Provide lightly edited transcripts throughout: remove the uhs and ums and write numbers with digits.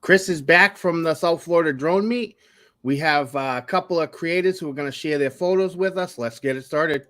Chris is back from the South Florida drone meet. We have a couple of creators who are going to share their photos with us. Let's get it started.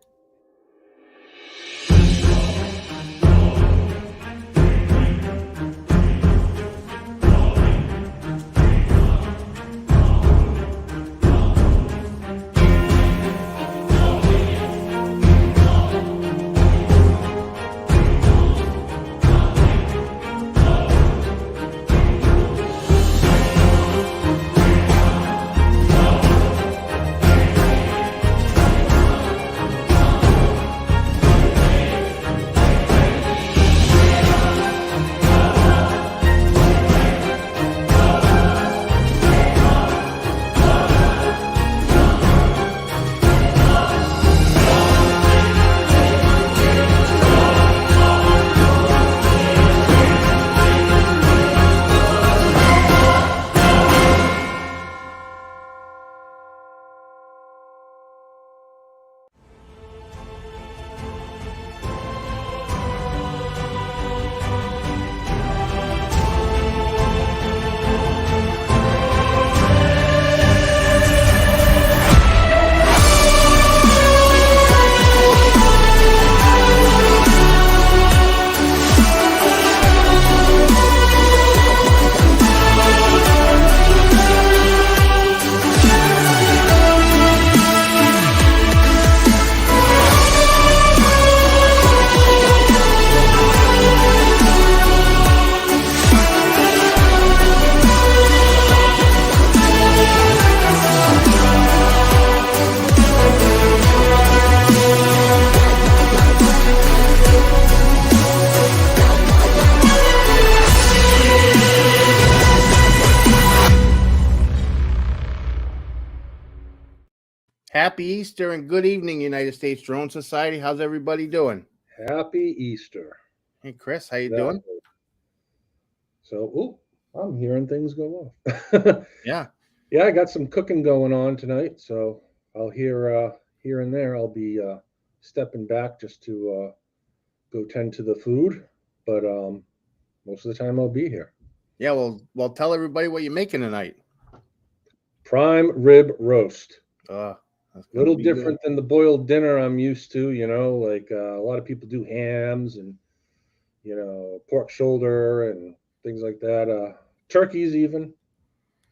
Happy Easter and good evening, United States Drone Society. How's everybody doing? Happy Easter. Hey, Chris, how you doing? So, I'm hearing things go off. Yeah. Yeah, I got some cooking going on tonight, so I'll hear here and there. I'll be stepping back just to go tend to the food, but most of the time I'll be here. Yeah, well, tell everybody what you're making tonight. Prime rib roast. A little different than the boiled dinner I'm used to, like a lot of people do hams and, pork shoulder and things like that. Turkeys even.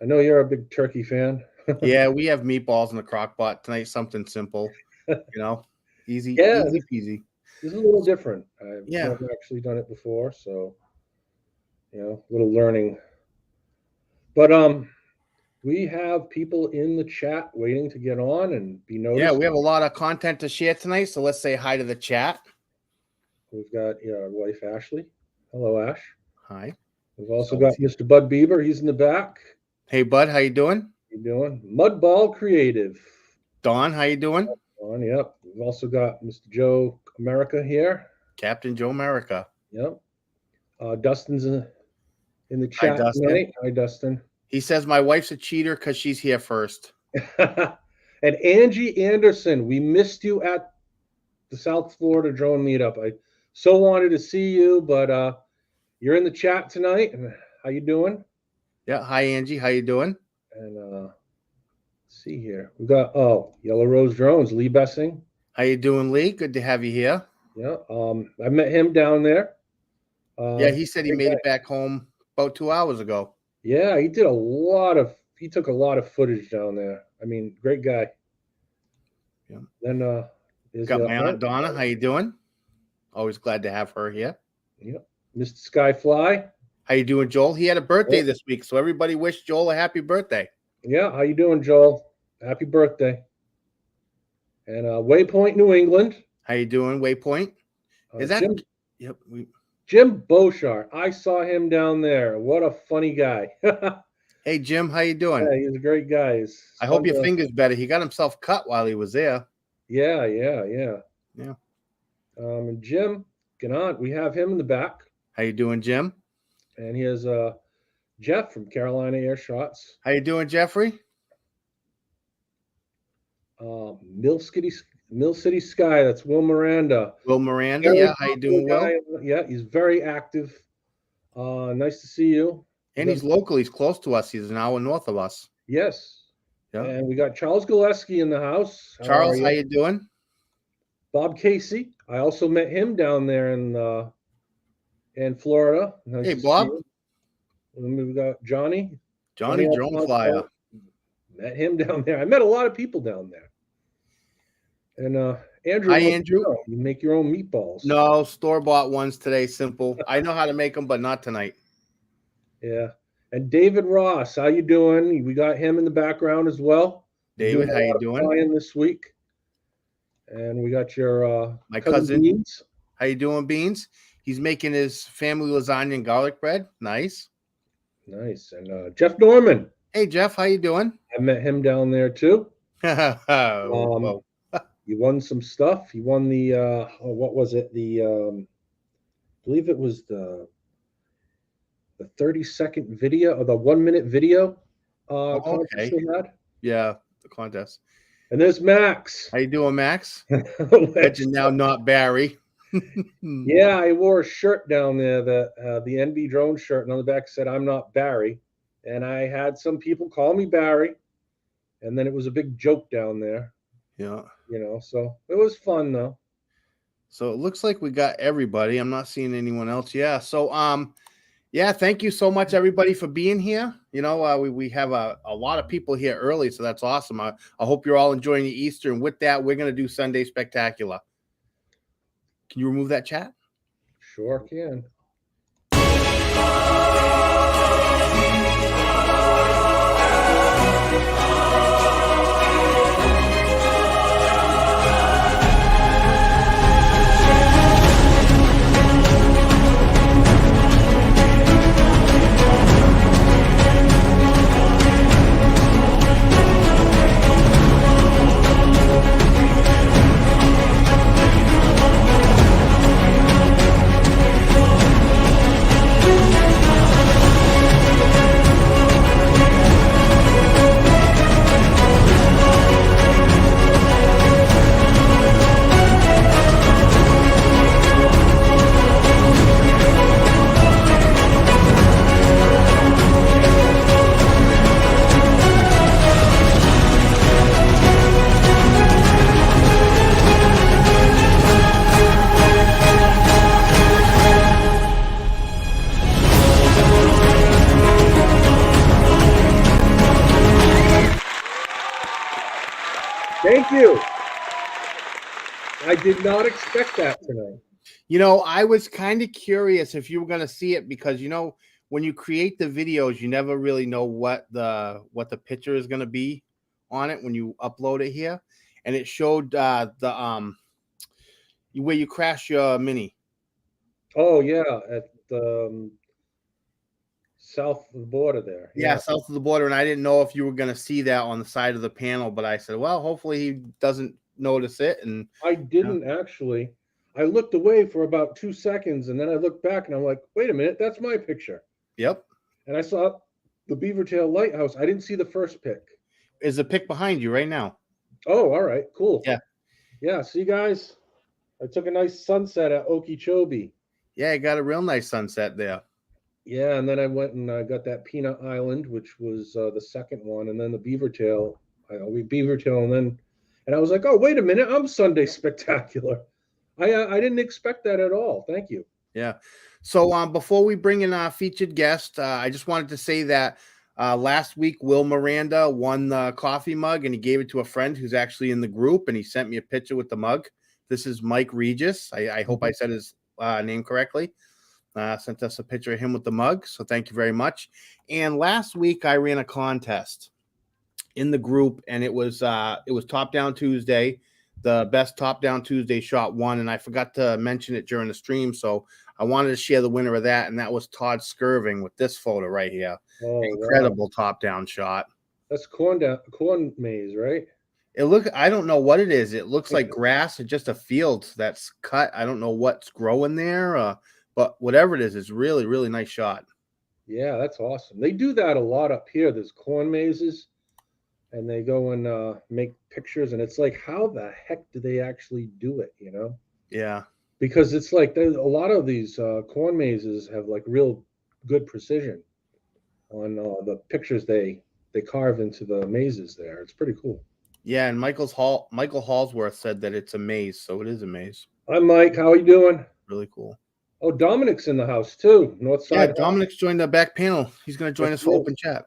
I know you're a big turkey fan. Yeah, we have meatballs in the crock pot tonight, something simple, easy, yeah, easy peasy. This is a little different. I've never actually done it before, so, a little learning. But we have people in the chat waiting to get on and be noticed. Yeah, we have a lot of content to share tonight, so let's say hi to the chat. We've got our wife, Ashley. Hello, Ash. Hi. We've also got Mr. Bud Bieber. He's in the back. Hey, Bud, how you doing? How you doing? Mudball Creative. Don, how you doing? Don, yep. We've also got Mr. Joe America here. Captain Joe America. Yep. Dustin's in the chat tonight. Hi, Dustin. He says my wife's a cheater because she's here first. And Angie Anderson, we missed you at the South Florida drone meetup. I so wanted to see you, but you're in the chat tonight. And how you doing? Yeah. Hi, Angie. How you doing? And let's see here. We got Yellow Rose Drones, Lee Bessing. How you doing, Lee? Good to have you here. Yeah. I met him down there. Yeah, he said he made it back home about 2 hours ago. Yeah, he took a lot of footage down there. I mean, great guy. Yeah. Then got my Aunt Donna. How you doing? Always glad to have her here. Yep. Mr. Skyfly. How you doing, Joel? He had a birthday this week, so everybody wish Joel a happy birthday. Yeah, how you doing, Joel? Happy birthday. And Waypoint, New England. How you doing, Waypoint? Is that Jim? Yep. Jim Beauchart. I saw him down there. What a funny guy. Hey, Jim, how you doing? Yeah, he's a great guy. I hope your finger's better. He got himself cut while he was there. Yeah. And Jim Ganant, we have him in the back. How you doing, Jim? And he has Jeff from Carolina Air Shots. How you doing, Jeffrey? Mill City Sky. That's Will Miranda. Will Miranda. Yeah. How you doing, Will? Yeah, he's very active. Nice to see you. And he's local. He's close to us. He's an hour north of us. Yes. Yeah. And we got Charles Gillespie in the house. Charles, how you doing? Bob Casey. I also met him down there in Florida. Nice Hey, to Bob. see you. And then we got Johnny. Johnny Drone Flyer. Met him down there. I met a lot of people down there. And Andrew. Hi, Andrew. You make your own meatballs. No, store-bought ones today, simple. I know how to make them, but not tonight. Yeah. And David Ross, how you doing? We got him in the background as well. David, how you doing? This week. And we got your my cousin Beans. How you doing, Beans? He's making his family lasagna and garlic bread. Nice. Nice. And Jeff Norman. Hey, Jeff, how you doing? I met him down there too. Oh, you won some stuff. You won the what was it? The I believe it was the 30-second video or the 1-minute video contest we had. Yeah, the contest. And there's Max. How you doing, Max? Legend now, not Barry. Yeah, I wore a shirt down there, that the NB drone shirt, and on the back said, "I'm not Barry." And I had some people call me Barry, and then it was a big joke down there. Yeah. You know, so it was fun though. So it looks like we got everybody. I'm not seeing anyone else. Yeah. So yeah, thank you so much, everybody, for being here. You know, we have a lot of people here early, so that's awesome. I hope you're all enjoying the Easter. And with that, we're going to do Sunday Spectacular. Can you remove that chat? Sure can. Thank you. I did not expect that tonight. You know, I was kind of curious if you were going to see it because, you know, when you create the videos, you never really know what the picture is going to be on it when you upload it here. And it showed where you crash your Mini. Oh, yeah, at the south of the border there. Yeah, south of the border. And I didn't know if you were going to see that on the side of the panel, but I said, well, hopefully he doesn't notice it. And I didn't actually. I looked away for about 2 seconds, and then I looked back, and I'm like, wait a minute, that's my picture. Yep. And I saw the Beavertail Lighthouse. I didn't see the first pic. Is the pic behind you right now? Oh, all right, cool. Yeah. Yeah, see, guys, I took a nice sunset at Okeechobee. Yeah, I got a real nice sunset there. Yeah, and then I went and got that Peanut Island, which was the second one, and then the Beavertail. And I was like, oh, wait a minute, I'm Sunday Spectacular. I didn't expect that at all. Thank you. Yeah. So before we bring in our featured guest, I just wanted to say that last week, Will Miranda won the coffee mug, and he gave it to a friend who's actually in the group, and he sent me a picture with the mug. This is Mike Regis. I hope I said his name correctly. Sent us a picture of him with the mug, so thank you very much. And last week, I ran a contest in the group, and it was Top Down Tuesday. The best Top Down Tuesday shot won, and I forgot to mention it during the stream, so I wanted to share the winner of that, and that was Todd Skirvin with this photo right here. Oh, incredible top down shot. That's corn maze, right? I don't know what it is. It looks like grass. It's just a field that's cut. I don't know what's growing there, but whatever it is, it's really, really nice shot. Yeah, that's awesome. They do that a lot up here. There's corn mazes, and they go and make pictures, and it's like, how the heck do they actually do it, you know? Yeah. Because it's like there's a lot of these corn mazes have like real good precision. on the pictures they carve into the mazes there. It's pretty cool. Yeah, and Michael Hallsworth said that it's a maze, so it is a maze. Hi, Mike. How are you doing? Really cool. Oh, Dominic's in the house too. North side. Yeah, Dominic's joined the back panel. He's going to join us for open chat.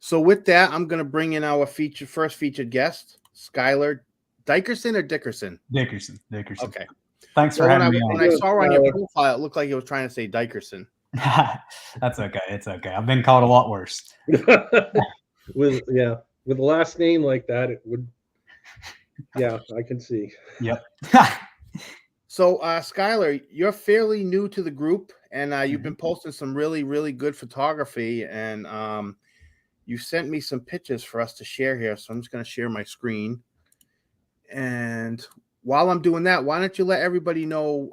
So with that, I'm going to bring in our first featured guest, Skylar Dickerson or Dickerson? Dickerson. Okay. Thanks for having me on. When I saw her on your profile, it looked like it was trying to say Dickerson. That's okay. It's okay. I've been called a lot worse. with a last name like that, it would. Yeah, I can see. Yep. So, Skylar, you're fairly new to the group, and you've been posting some really, really good photography, and you sent me some pictures for us to share here. So I'm just going to share my screen. And while I'm doing that, why don't you let everybody know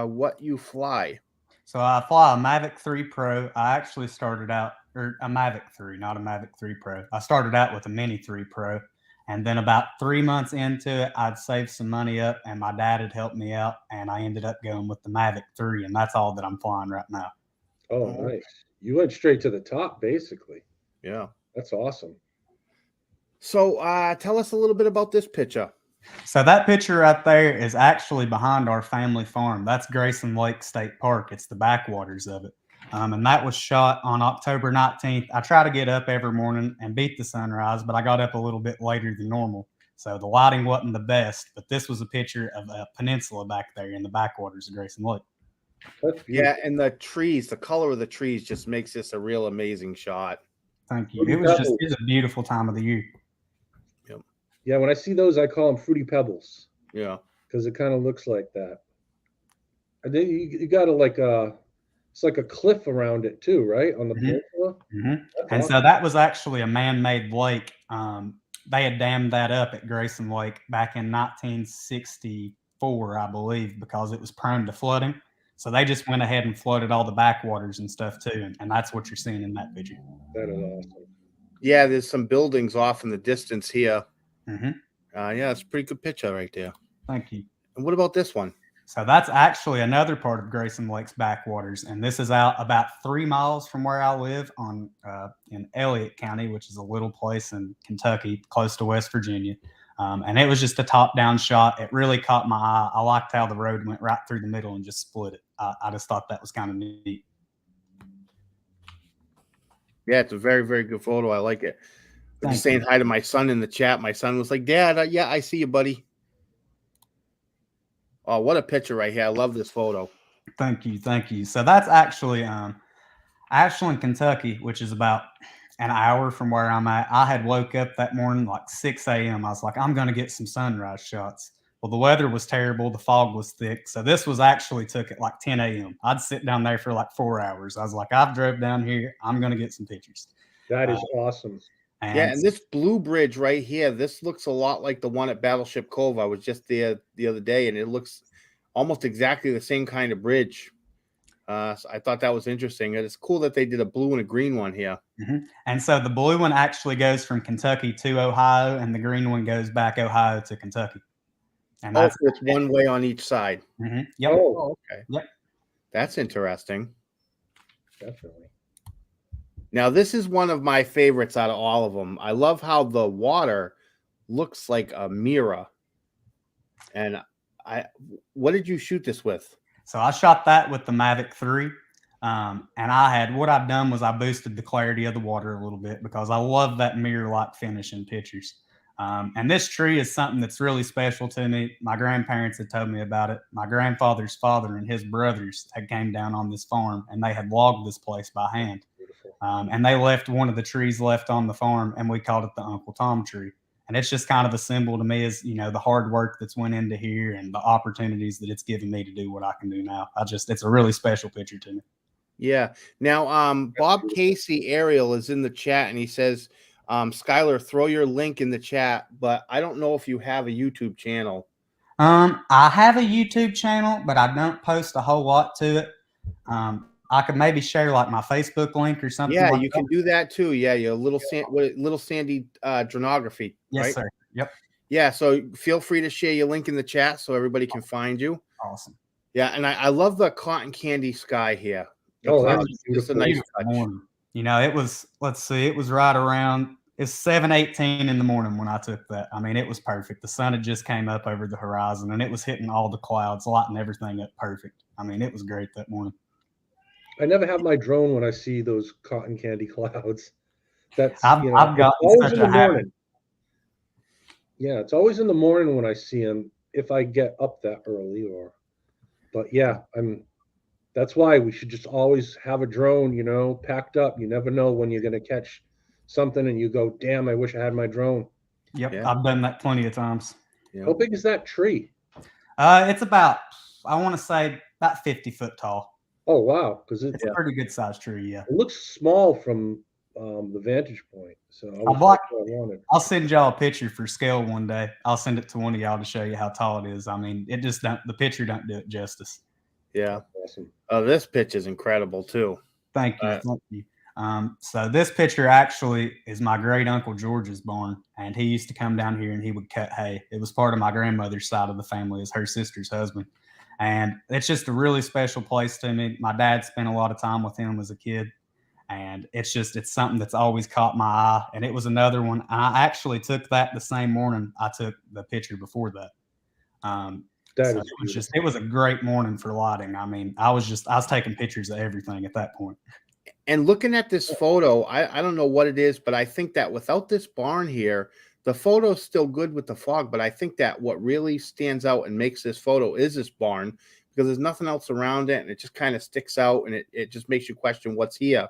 what you fly? So I fly a Mavic 3 Pro. I actually started out, or a Mavic 3, not a Mavic 3 Pro. I started out with a Mini 3 Pro. And then about 3 months into it, I'd saved some money up, and my dad had helped me out, and I ended up going with the Mavic 3, and that's all that I'm flying right now. Oh, nice. You went straight to the top, basically. Yeah. That's awesome. So tell us a little bit about this picture. So that picture right there is actually behind our family farm. That's Grayson Lake State Park. It's the backwaters of it. And that was shot on October 19th. I try to get up every morning and beat the sunrise, but I got up a little bit later than normal. So the lighting wasn't the best, but this was a picture of a peninsula back there in the backwaters of Grayson Lake. Yeah, and the trees, the color of the trees just makes this a real amazing shot. Thank you. It was a beautiful time of the year. Yep. Yeah, when I see those, I call them fruity pebbles. Yeah. Because it kind of looks like that. And then you got it's like a cliff around it too, right? On the peninsula. And awesome. So that was actually a man-made lake. They had dammed that up at Grayson Lake back in 1964, I believe, because it was prone to flooding. So they just went ahead and flooded all the backwaters and stuff too, and that's what you're seeing in that picture. That is awesome. Yeah, there's some buildings off in the distance here. Yeah, it's a pretty good picture right there. Thank you. And what about this one? So that's actually another part of Grayson Lake's backwaters, and this is out about 3 miles from where I live in Elliott County, which is a little place in Kentucky, close to West Virginia. And it was just a top-down shot. It really caught my eye. I liked how the road went right through the middle and just split it. I just thought that was kind of neat. Yeah, it's a very, very good photo. I like it. I'm just saying hi to my son in the chat. My son was like, Dad, yeah, I see you, buddy. Oh, what a picture right here. I love this photo. Thank you. Thank you. So that's actually Ashland, Kentucky, which is about an hour from where I'm at. I had woke up that morning like 6 a.m. I was like, I'm going to get some sunrise shots. Well, the weather was terrible. The fog was thick. So this was actually took at like 10 a.m. I'd sit down there for like 4 hours. I was like, I've drove down here. I'm going to get some pictures. That is awesome. And this blue bridge right here, this looks a lot like the one at Battleship Cove. I was just there the other day, and it looks almost exactly the same kind of bridge. So I thought that was interesting. And it's cool that they did a blue and a green one here. And so the blue one actually goes from Kentucky to Ohio, and the green one goes back Ohio to Kentucky. And so it's one way on each side. Yep. Oh, okay. Yep. That's interesting. Definitely. Now, this is one of my favorites out of all of them. I love how the water looks like a mirror. And what did you shoot this with? So I shot that with the Mavic 3. And what I've done was I boosted the clarity of the water a little bit because I love that mirror-like finish in pictures. And this tree is something that's really special to me. My grandparents had told me about it. My grandfather's father and his brothers had came down on this farm, and they had logged this place by hand. And they left one of the trees left on the farm, and we called it the Uncle Tom tree. And it's just kind of a symbol to me as, the hard work that's went into here and the opportunities that it's given me to do what I can do now. It's a really special picture to me. Yeah. Now, Bob Casey Ariel is in the chat, and he says, Skylar, throw your link in the chat, but I don't know if you have a YouTube channel. I have a YouTube channel, but I don't post a whole lot to it. I could maybe share like my Facebook link or something. Yeah, you can do that too. Yeah, your little Sandy dronography. Yes, right? sir. Yep. Yeah, so feel free to share your link in the chat so everybody can find you. Awesome. Yeah, and I love the cotton candy sky here. That's just a nice touch. You know, it was, let's see, it was right around, it's 7:18 in the morning when I took that. I mean, it was perfect. The sun had just came up over the horizon and it was hitting all the clouds, lighting everything up perfect. I mean, it was great that morning. I never have my drone when I see those cotton candy clouds. That's I've gotten always such in the a habit. morning. Yeah, it's always in the morning when I see them if I get up that early but yeah, that's why we should just always have a drone, packed up. You never know when you're going to catch something and you go, damn, I wish I had my drone. Yep, Yeah. I've done that plenty of times. Yeah. How big is that tree? It's about, I want to say, about 50 foot tall. Oh, wow. Because It's a pretty good sized tree, yeah. It looks small from the vantage point. So I'll send y'all a picture for scale one day. I'll send it to one of y'all to show you how tall it is. I mean, the picture don't do it justice. Yeah. Awesome. This pitch is incredible too. Thank you. Thank you. So this picture actually is my great uncle George's barn, and he used to come down here and he would cut hay. It was part of my grandmother's side of the family, as her sister's husband. And it's just a really special place to me. My dad spent a lot of time with him as a kid, and it's something that's always caught my eye. And it was another one. I actually took that the same morning I took the picture before that. It was a great morning for lighting. I mean, I was taking pictures of everything at that point. And looking at this photo, I don't know what it is, but I think that without this barn here, the photo's still good with the fog. But I think that what really stands out and makes this photo is this barn, because there's nothing else around it, and it just kind of sticks out, and it just makes you question what's here.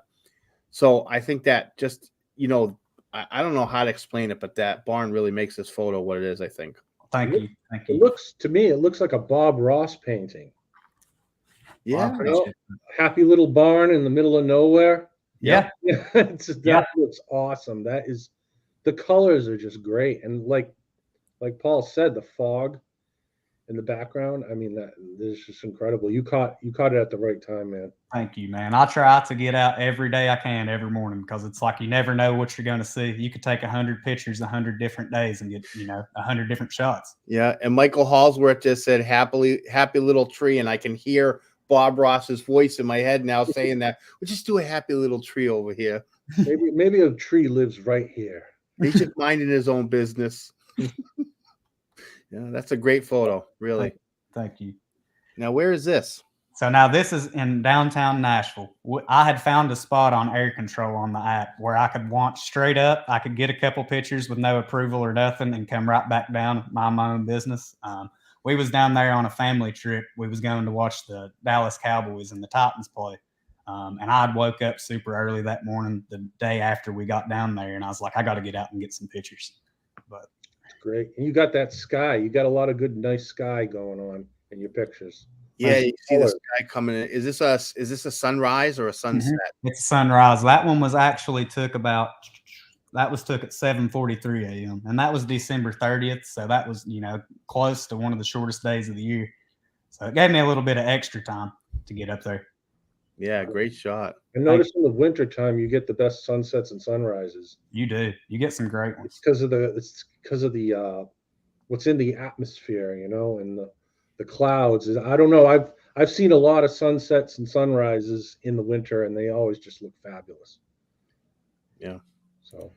So I think that just, I don't know how to explain it, but that barn really makes this photo what it is, I think. Thank you. It looks like a Bob Ross painting. Yeah. Happy little barn in the middle of nowhere. Yeah. That looks awesome. The colors are just great. And like Paul said, the fog in the background, I mean, that is just incredible. You caught it at the right time, man. Thank you, man. I try to get out every day I can, every morning, because it's like you never know what you're going to see. You could take 100 pictures 100 different days and get 100 different shots. Yeah. And Michael Hallsworth just said happy little tree, and I can hear Bob Ross's voice in my head now saying that we'll just do a happy little tree over here. Maybe a tree lives right here. He's just minding his own business. Yeah, that's a great photo, really. Thank you. Now, where is this? So now this is in downtown Nashville. I had found a spot on air control on the app where I could launch straight up. I could get a couple pictures with no approval or nothing and come right back down, mind my own business. We was down there on a family trip. We was going to watch the Dallas Cowboys and the Titans play. And I'd woke up super early that morning, the day after we got down there. And I was like, I got to get out and get some pictures. But great. And you got that sky. You got a lot of good, nice sky going on in your pictures. Yeah, you see the sky coming in. Is this a sunrise or a sunset? It's a sunrise. That one was actually took at 7:43 a.m. and that was December 30th. So that was, close to one of the shortest days of the year. So it gave me a little bit of extra time to get up there. Yeah, great shot. And notice in the wintertime, you get the best sunsets and sunrises. You do. You get some great ones. It's because of the what's in the atmosphere, and the clouds. I don't know. I've seen a lot of sunsets and sunrises in the winter, and they always just look fabulous. Yeah. So.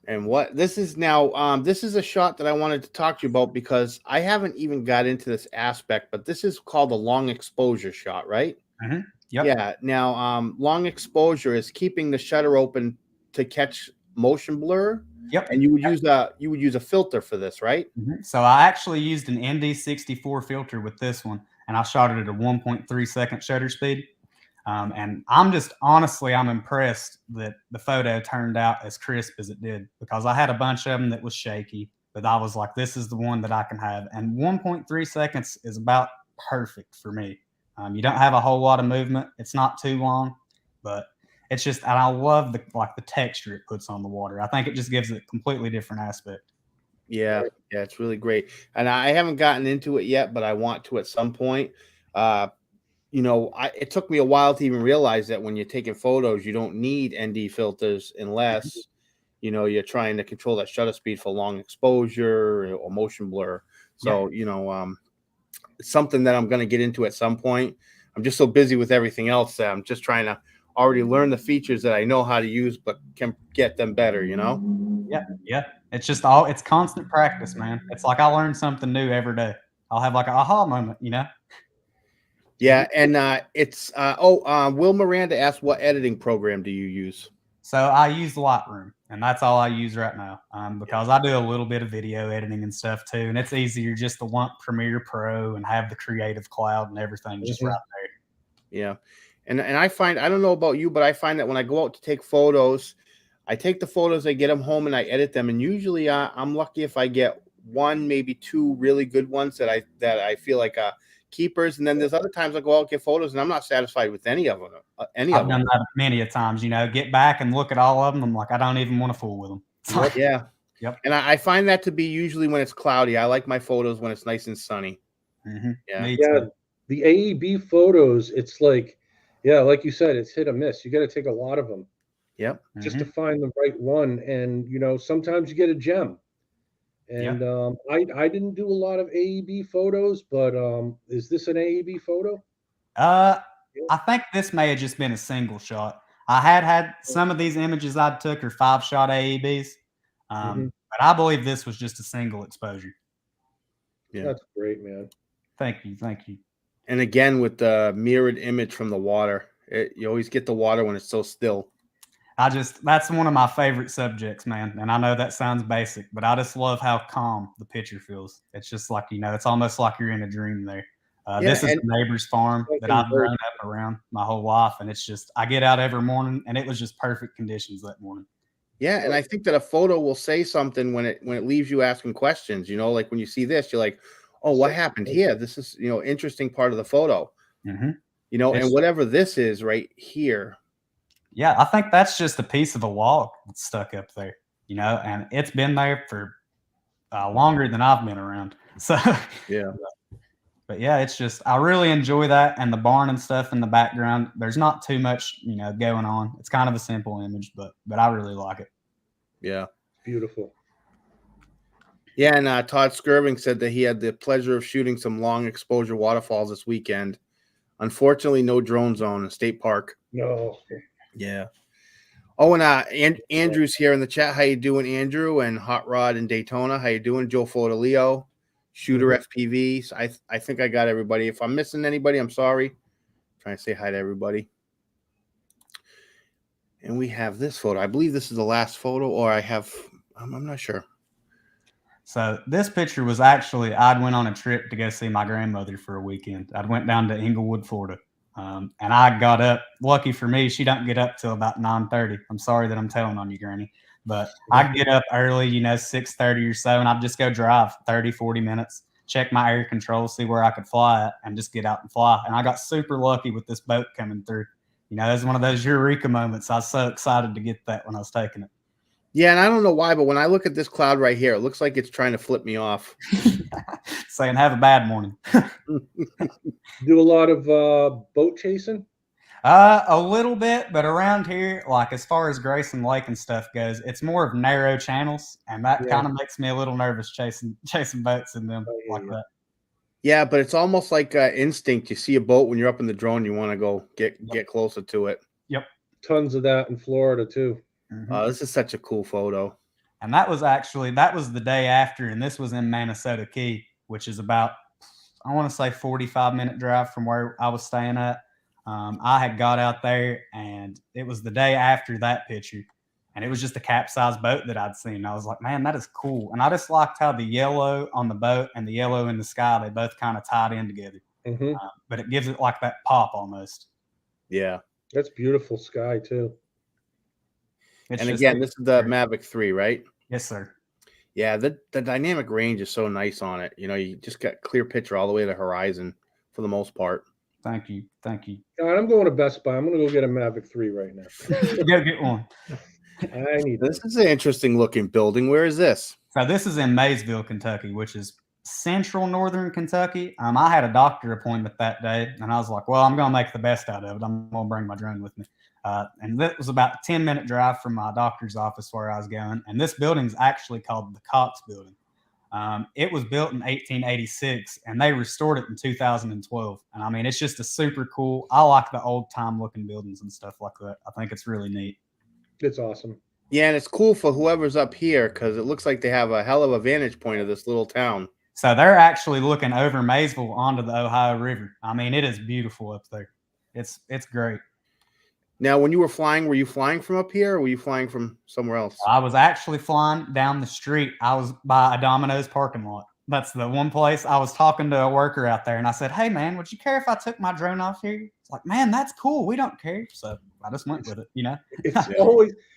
And what this is now, this is a shot that I wanted to talk to you about because I haven't even got into this aspect, but this is called a long exposure shot, right? Mm-hmm. Yep. Yeah. Now, long exposure is keeping the shutter open to catch motion blur. Yep. And you would use a filter for this, right? Mm-hmm. So I actually used an ND64 filter with this one, and I shot it at a 1.3 second shutter speed. And I'm impressed that the photo turned out as crisp as it did, because I had a bunch of them that was shaky, but I was like, this is the one that I can have. And 1.3 seconds is about perfect for me. You don't have a whole lot of movement. It's not too long, but it's just, and I love the texture it puts on the water. I think it just gives it a completely different aspect. Yeah. Yeah. It's really great. And I haven't gotten into it yet, but I want to at some point. It took me a while to even realize that when you're taking photos, you don't need ND filters unless, you're trying to control that shutter speed for long exposure or motion blur. So, it's something that I'm going to get into at some point. I'm just so busy with everything else that I'm just trying to already learned the features that I know how to use, but can get them better, you know? Yeah. It's just it's constant practice, man. It's like I learn something new every day. I'll have like an aha moment, you know? Yeah. And Will Miranda asked, what editing program do you use? So I use Lightroom, and that's all I use right now, because I do a little bit of video editing and stuff too, and it's easier just to want Premiere Pro and have the Creative Cloud and everything just right there. Yeah. And I find, I don't know about you, but I find that when I go out to take photos, I take the photos, I get them home and I edit them. And usually I'm lucky if I get one, maybe two really good ones that I feel like keepers. And then there's other times I go out, get photos, and I'm not satisfied with any of them. I've done that many a times, you know, get back and look at all of them. I'm like, I don't even want to fool with them. Yep. Yeah. Yep. And I find that to be usually when it's cloudy. I like my photos when it's nice and sunny. Yeah. The AEB photos, it's like, like you said, it's hit or miss. You got to take a lot of them. Yep. Just to find the right one. And, you know, sometimes you get a gem. And I didn't do a lot of AEB photos, but is this an AEB photo? I think this may have just been a single shot. I had some of these images I took are 5-shot AEBs, but I believe this was just a single exposure. Yeah, that's great, man. Thank you. And again, with the mirrored image from the water, you always get the water when it's so still. That's one of my favorite subjects, man. And I know that sounds basic, but I just love how calm the picture feels. It's just like, you know, it's almost like you're in a dream there. This is the neighbor's farm that I've grown up around my whole life. And it's just, I get out every morning and it was just perfect conditions that morning. Yeah. And I think that a photo will say something when it leaves you asking questions, you know, like when you see this, you're like, oh, what happened here? This is, you know, interesting part of the photo, you know, and whatever this is right here. Yeah, I think that's just a piece of a log that's stuck up there, you know, and it's been there for longer than I've been around. So, yeah. But yeah, it's just, I really enjoy that. And the barn and stuff in the background, there's not too much, you know, going on. It's kind of a simple image, but I really like it. Yeah. Beautiful. Yeah. And Todd Skirvin said that he had the pleasure of shooting some long exposure waterfalls this weekend. Unfortunately, no drone zone in State Park. No. Yeah. Oh, and Andrew's here in the chat. How you doing, Andrew? And Hot Rod in Daytona. How you doing, Joe Fortaleo? Shooter FPV. So I think I got everybody. If I'm missing anybody, I'm sorry. Trying to say hi to everybody. And we have this photo. I believe this is the last photo, or I'm not sure. So this picture was actually, I'd went on a trip to go see my grandmother for a weekend. I'd went down to Inglewood, Florida. And I got up, lucky for me, she doesn't get up till about 9:30. I'm sorry that I'm telling on you, Granny. But I'd get up early, you know, 6:30 or so, and I'd just go drive 30, 40 minutes, check my air control, see where I could fly at, and just get out and fly. And I got super lucky with this boat coming through. You know, it was one of those eureka moments. I was so excited to get that when I was taking it. Yeah, and I don't know why, but when I look at this cloud right here, it looks like it's trying to flip me off. Saying, have a bad morning. Do a lot of boat chasing? A little bit, but around here, like as far as Grayson Lake and stuff goes, it's more of narrow channels, and that kind of makes me a little nervous chasing boats in them like that. Yeah, but it's almost like instinct. You see a boat when you're up in the drone, you want to go get closer to it. Yep. Tons of that in Florida too. This is such a cool photo. And that was the day after, and this was in Manasota Key, which is about, I want to say 45-minute drive from where I was staying at. I had got out there, and it was the day after that picture, and it was just a capsized boat that I'd seen. I was like, man, that is cool. And I just liked how the yellow on the boat and the yellow in the sky, they both kind of tied in together. But it gives it like that pop almost. Yeah. That's beautiful sky too. And again, this is the Mavic 3, right? Yes, sir. Yeah, the dynamic range is so nice on it. You know, you just got clear picture all the way to the horizon for the most part. Thank you. God, I'm going to Best Buy. I'm going to go get a Mavic 3 right now. Go get one. I need this. Is an interesting looking building. Where is this? So this is in Maysville, Kentucky, which is central northern Kentucky. I had a doctor appointment that day, and I was like, well, I'm going to make the best out of it. I'm going to bring my drone with me. And that was about a 10-minute drive from my doctor's office where I was going. And this building is actually called the Cox Building. It was built in 1886, and they restored it in 2012. And I mean, it's just a super cool. I like the old time looking buildings and stuff like that. I think it's really neat. It's awesome. Yeah, and it's cool for whoever's up here because it looks like they have a hell of a vantage point of this little town. So they're actually looking over Maysville onto the Ohio River. I mean, it is beautiful up there. It's great. Now, when you were you flying from up here or were you flying from somewhere else? I was actually flying down the street. I was by a Domino's parking lot. That's the one place. I was talking to a worker out there, and I said, "Hey, man, would you care if I took my drone off here?" It's like, "Man, that's cool. We don't care." So I just went with it, you know. This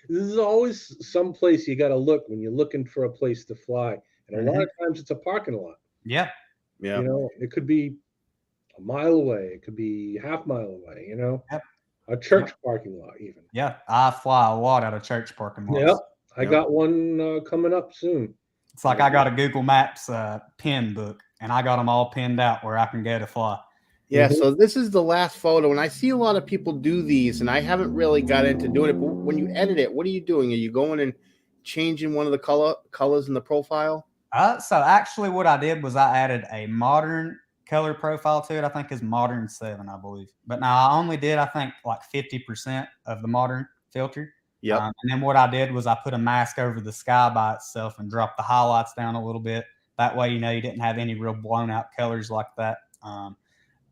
is always some place you got to look when you're looking for a place to fly, and a lot of times it's a parking lot. Yeah. You know, it could be a mile away, it could be half mile away. You know, a church parking lot even. Yeah, I fly a lot out of church parking lots. Yep, I got one coming up soon. It's like I got a Google Maps pin book, and I got them all pinned out where I can go to fly. Yeah, so this is the last photo, and I see a lot of people do these, and I haven't really got into doing it. But when you edit it, what are you doing? Are you going and changing one of the colors in the profile? So actually, what I did was I added a modern color profile to it. I think it's modern 7, I believe. But now I only did, I think, like 50% of the modern filter. Yeah. And then what I did was I put a mask over the sky by itself and dropped the highlights down a little bit. That way, you know, you didn't have any real blown out colors like that.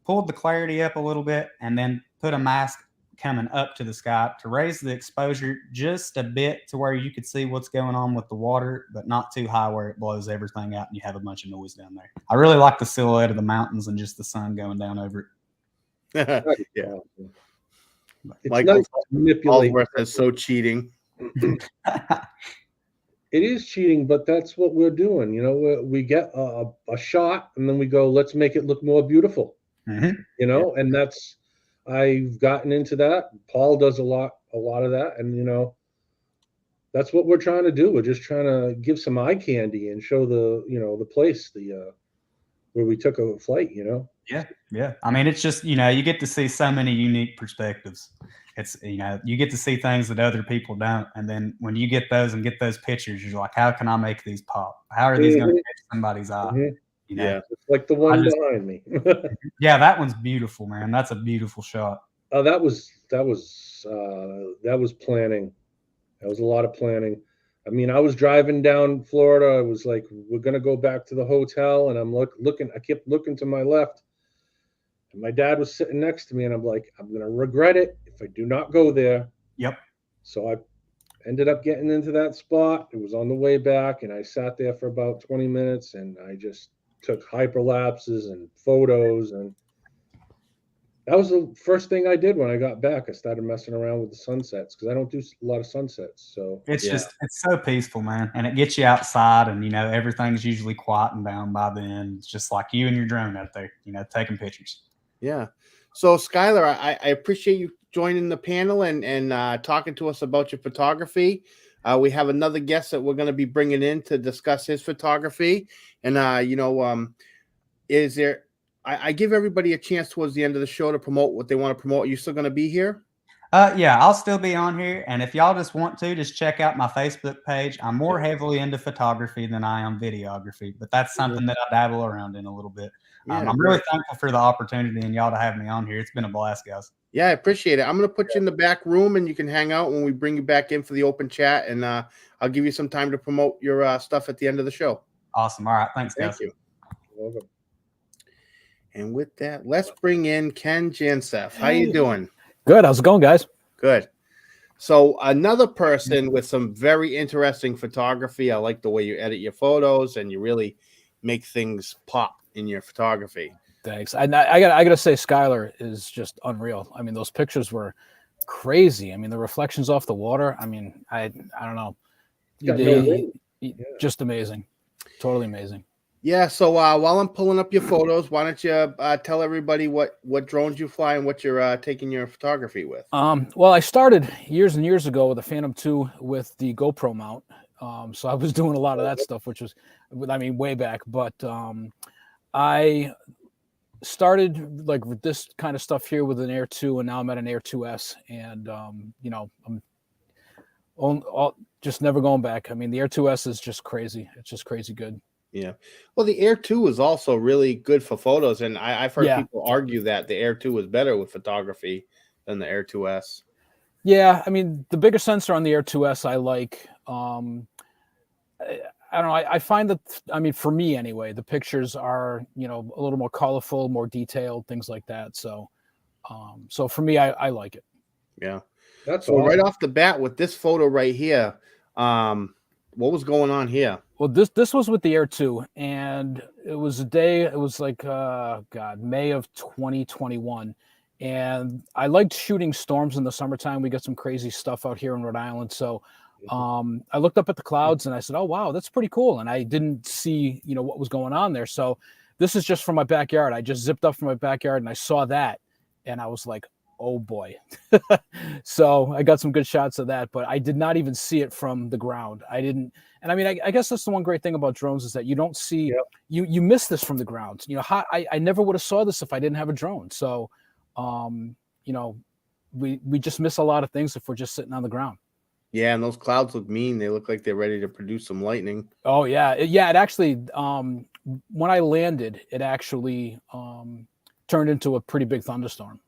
Pulled the clarity up a little bit and then put a mask coming up to the sky to raise the exposure just a bit to where you could see what's going on with the water, but not too high where it blows everything out and you have a bunch of noise down there. I really like the silhouette of the mountains and just the sun going down over it. Yeah. It's Like nice to manipulate. That's so cheating. It is cheating, but that's what we're doing. You know, we get a shot and then we go, let's make it look more beautiful. You know, and that's, I've gotten into that. Paul does a lot of that, and you know, that's what we're trying to do. We're just trying to give some eye candy and show the, you know, the place, where we took a flight. You know. Yeah. I mean, it's just, you know, you get to see so many unique perspectives. It's, you know, you get to see things that other people don't, and then when you get those and get those pictures, you're like, how can I make these pop? How are these going to catch somebody's eye? You know? Yeah, it's like the one behind me. Yeah, that one's beautiful, man. That's a beautiful shot. Oh, that was planning. That was a lot of planning. I mean, I was driving down Florida. I was like, we're gonna go back to the hotel, and I'm looking. I kept looking to my left, and my dad was sitting next to me, and I'm like, I'm gonna regret it if I do not go there. Yep. So I ended up getting into that spot. It was on the way back, and I sat there for about 20 minutes, and I just took hyperlapses and photos, and that was the first thing I did when I got back. I started messing around with the sunsets because I don't do a lot of sunsets. So it's just, it's so peaceful, man, and it gets you outside, and you know, everything's usually quieting down by then. It's just like you and your drone out there, you know, taking pictures. Yeah. So Skylar, I appreciate you joining the panel and talking to us about your photography. We have another guest that we're going to be bringing in to discuss his photography. And, you know, is there, I give everybody a chance towards the end of the show to promote what they want to promote. Are you still going to be here? Yeah, I'll still be on here. And if y'all just want to, just check out my Facebook page. I'm more heavily into photography than I am videography, but that's something that I dabble around in a little bit. I'm really thankful for the opportunity and y'all to have me on here. It's been a blast, guys. Yeah, I appreciate it. I'm going to put you in the back room and you can hang out when we bring you back in for the open chat. And I'll give you some time to promote your stuff at the end of the show. Awesome. All right. Thanks, guys. Thank you. Welcome. And with that, let's bring in Ken Jancef. How you doing? Good. How's it going, guys? Good. So another person with some very interesting photography. I like the way you edit your photos and you really make things pop in your photography. Thanks. I gotta say, Skyler is just unreal. I mean, those pictures were crazy. I mean, the reflections off the water. I mean, I don't know. Just amazing. Totally amazing. Yeah. So while I'm pulling up your photos, why don't you tell everybody what drones you fly and what you're taking your photography with? Well, I started years and years ago with a Phantom 2 with the GoPro mount. So I was doing a lot of that stuff, which was, I mean, way back. But I started like with this kind of stuff here with an Air 2, and now I'm at an Air 2S, and you know, I'm just never going back. I mean, the Air 2S is just crazy. It's just crazy good. Yeah. Well, the Air 2 is also really good for photos, and I've heard Yeah. people argue that the Air 2 is better with photography than the Air 2S. Yeah, I mean, the bigger sensor on the Air 2S I like. I don't know. I find that, I mean, for me anyway, the pictures are, a little more colorful, more detailed, things like that. So, so for me, I like it. Yeah. That's So right awesome. off the bat with this photo right here, what was going on here? Well, this was with the Air 2, and it was a day. It was like May of 2021, and I liked shooting storms in the summertime. We got some crazy stuff out here in Rhode Island, so I looked up at the clouds and I said, "Oh wow, that's pretty cool." And I didn't see what was going on there. So this is just from my backyard. I just zipped up from my backyard and I saw that, and I was like, "Oh boy." So I got some good shots of that, but I did not even see it from the ground. I didn't. And I mean, I guess that's the one great thing about drones is that you don't see, you miss this from the ground. I never would have saw this if I didn't have a drone. So, we just miss a lot of things if we're just sitting on the ground. Yeah, and those clouds look mean. They look like they're ready to produce some lightning. Oh yeah. It actually, when I landed, it actually turned into a pretty big thunderstorm.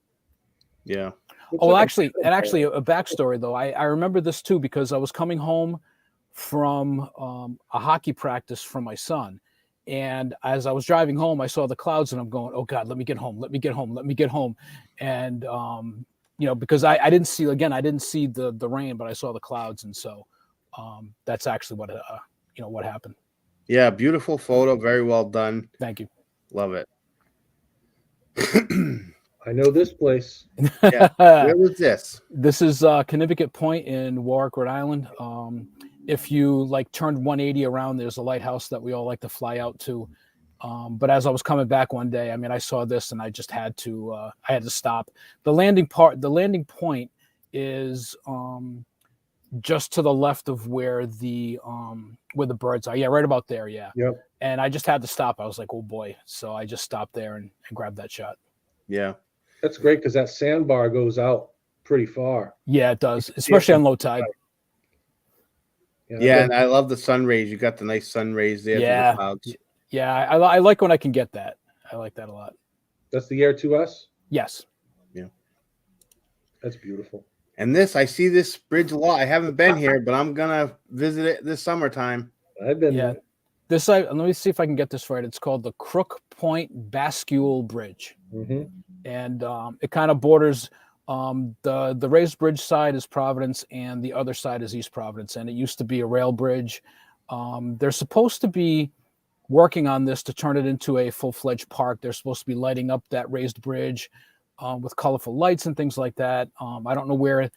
Yeah. Oh, actually, a backstory though. I remember this too because I was coming home from a hockey practice from my son, and as I was driving home, I saw the clouds, and I'm going, "Oh God, let me get home! Let me get home! Let me get home!" And because I didn't see the rain, but I saw the clouds, and so that's actually what happened. Yeah, beautiful photo, very well done. Thank you. Love it. I know this place. Yeah. Where was this? This is Connecticut Point in Warwick, Rhode Island. If you turned 180 around, there's a lighthouse that we all like to fly out to. But as I was coming back one day, I mean, I saw this and I just had to stop. The landing point is just to the left of where the birds are. Yeah, right about there. Yeah. Yep. And I just had to stop. I was like, oh boy. So I just stopped there and grabbed that shot. Yeah. That's great because that sandbar goes out pretty far. Yeah, it does, especially on low tide. Yeah, and I love the sun rays. You got the nice sun rays there through the clouds. Yeah, I like when I can get that. I like that a lot. That's the Air 2S? Yes. Yeah. That's beautiful. And I see this bridge a lot. I haven't been here, but I'm gonna visit it this summertime. I've been there. Let me see if I can get this right. It's called the Crook Point Bascule Bridge. Mm-hmm. And it kind of borders the raised bridge side is Providence and the other side is East Providence. And it used to be a rail bridge. They're supposed to be working on this to turn it into a full-fledged park. They're supposed to be lighting up that raised bridge with colorful lights and things like that. I don't know where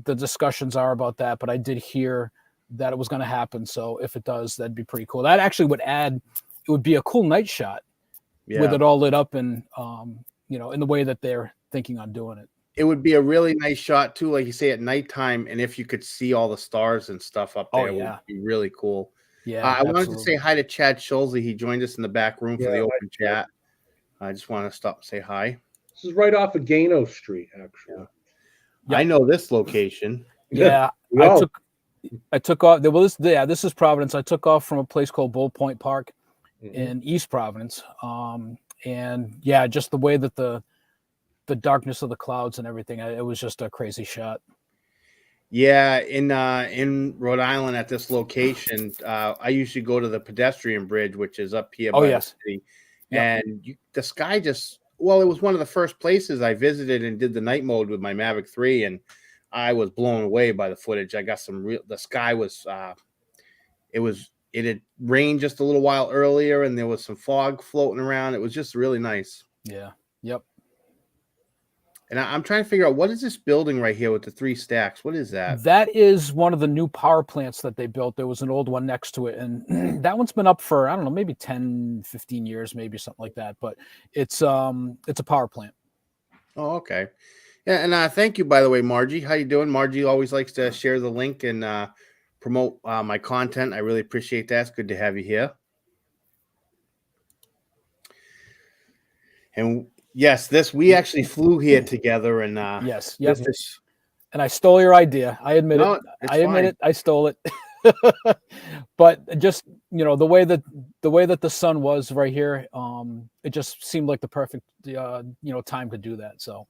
the discussions are about that, but I did hear that it was going to happen. So if it does, that'd be pretty cool. That actually it would be a cool night shot with it all lit up and, in the way that they're thinking on doing it. It would be a really nice shot too, like you say, at nighttime. And if you could see all the stars and stuff up there, it would be really cool. Yeah. I wanted to say hi to Chad Schulze. He joined us in the back room for the open chat. I just want to stop and say hi. This is right off of Gano Street, actually. Yeah. I know this location. Yeah. I took off. Well, this is Providence. I took off from a place called Bull Point Park in East Providence. And yeah, just the way that the darkness of the clouds and everything, it was just a crazy shot. Yeah, in Rhode Island at this location, I usually go to the pedestrian bridge, which is up here by the city. Yep. And the sky it was one of the first places I visited and did the night mode with my Mavic 3, and I was blown away by the footage. I got the sky was, it had rained just a little while earlier, and there was some fog floating around. It was just really nice. Yeah. Yep. And I'm trying to figure out, what is this building right here with the 3 stacks? What is that? That is one of the new power plants that they built. There was an old one next to it. And that one's been up for, I don't know, maybe 10, 15 years, maybe something like that. But it's a power plant. Oh, okay. Yeah. And thank you, by the way, Margie. How you doing? Margie always likes to share the link and promote my content. I really appreciate that. It's good to have you here. And yes, we actually flew here together, and yes, and I stole your idea. I admit it. I stole it. But just the way that the sun was right here, it just seemed like the perfect time to do that. So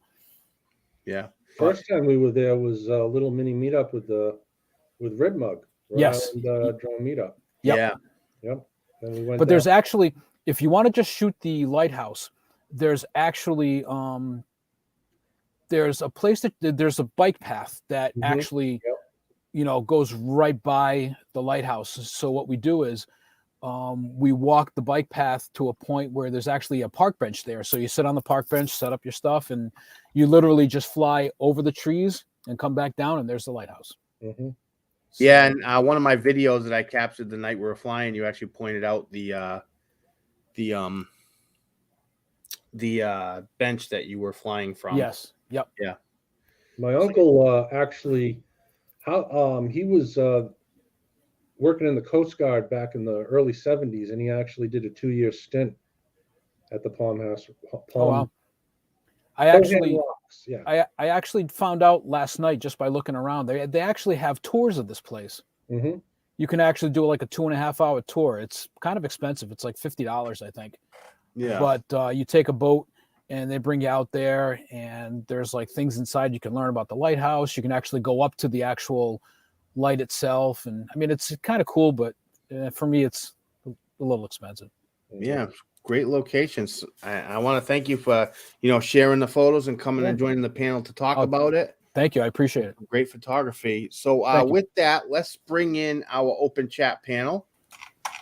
Yeah. First time we were there was a little mini meetup with Red Mug. Yes. Drone meetup. Yep. Yeah. Yep. And we went. But there's actually, if you want to just shoot the lighthouse, there's actually there's a place there's a bike path that actually goes right by the lighthouse. So what we do is we walk the bike path to a point where there's actually a park bench there. So you sit on the park bench, set up your stuff, and you literally just fly over the trees and come back down, and there's the lighthouse. Mm-hmm. So, yeah, and one of my videos that I captured the night we were flying, you actually pointed out the bench that you were flying from. Yes. Yep. Yeah. My uncle actually, he was working in the Coast Guard back in the early 70s, and he actually did a 2-year stint at the Palm House. Oh, wow. I actually found out last night just by looking around. They actually have tours of this place. Mm-hmm. You can actually do like a 2.5-hour tour. It's kind of expensive. It's like $50, I think. Yeah. But you take a boat and they bring you out there, and there's like things inside. You can learn about the lighthouse. You can actually go up to the actual light itself, and I mean it's kind of cool. But for me, it's a little expensive. Yeah. Great locations. I want to thank you for sharing the photos and coming and joining the panel to talk about it. Thank you. I appreciate it. Great photography. So with that, let's bring in our open chat panel.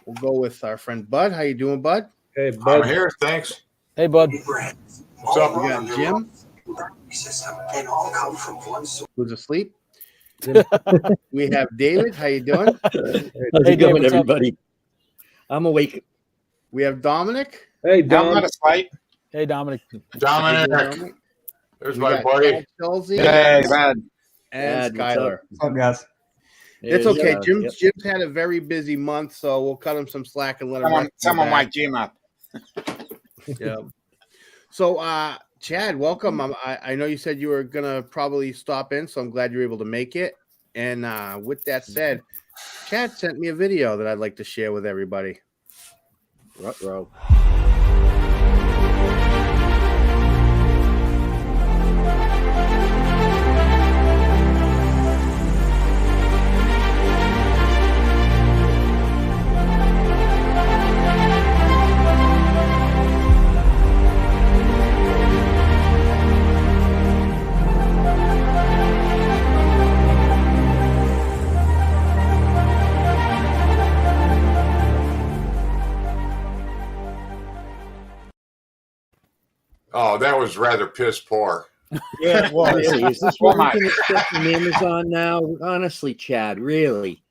We'll go with our friend Bud. How you doing, Bud? Hey, Bud. I'm here. Thanks. Hey, Bud. What's up? We got Jim, who's asleep. We have David. How you doing? How's Hey, it going, David, everybody? I'm awake. We have Dominic. Hey, I'm Dom. not a fight. Hey, Dominic. Dominic. There's We my got buddy. Schulze Hey, man. and Dad, what's Skyler. What's up, guys? It's There's, okay. yep. Jim's had a very busy month, so we'll cut him some slack and let him. Someone mic Jim up. Yeah. So, Chad, welcome. I know you said you were gonna probably stop in, so I'm glad you're able to make it. And with that said, Chad sent me a video that I'd like to share with everybody. Ruh-roh. Oh, that was rather piss poor. Yeah, it was. Really? Is this Well, what we can expect from Amazon now? Honestly, Chad, really?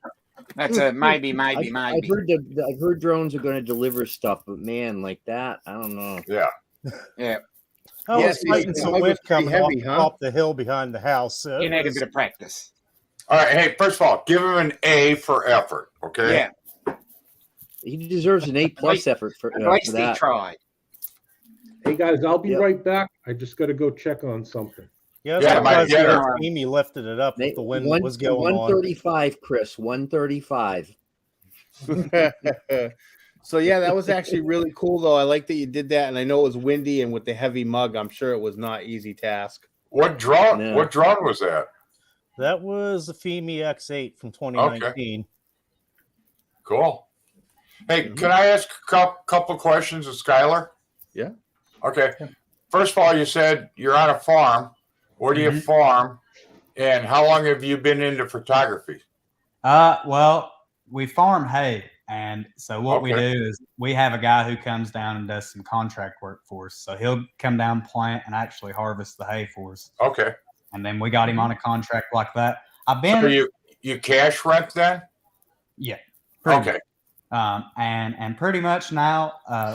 That's a maybe. I've heard drones are going to deliver stuff, but man, like that, I don't know. Yeah. Yeah, I Yes, was fighting it's some wind coming heavy, huh? off the hill behind the house. you need a bit of practice. All right. Hey, first of all, give him an A for effort. Okay. Yeah, He deserves an A+ effort for at least he that. tried. Hey, guys, I'll be Yep. right back. I just got to go check on something. Yeah, Yeah, that my was dinner. Amy lifted it up if the wind was going on. 135, Chris. 135. So yeah, that was actually really cool though. I like that you did that, and I know it was windy and with the heavy mug, I'm sure it was not easy task. What drone? No. What drone was that? That was the FEMI X8 from 2019. Cool. Hey, can I ask a couple questions of Skylar? Yeah. Okay. First of all, you said you're on a farm. Where do you farm? And how long have you been into photography? Well, we farm hay. And so what we Okay. do is we have a guy who comes down and does some contract work for us. So he'll come down, plant, and actually harvest the hay for us. Okay. And then we got him on a contract like that. I've been, So you cash rent then? yeah, pretty Okay. much. And pretty much now,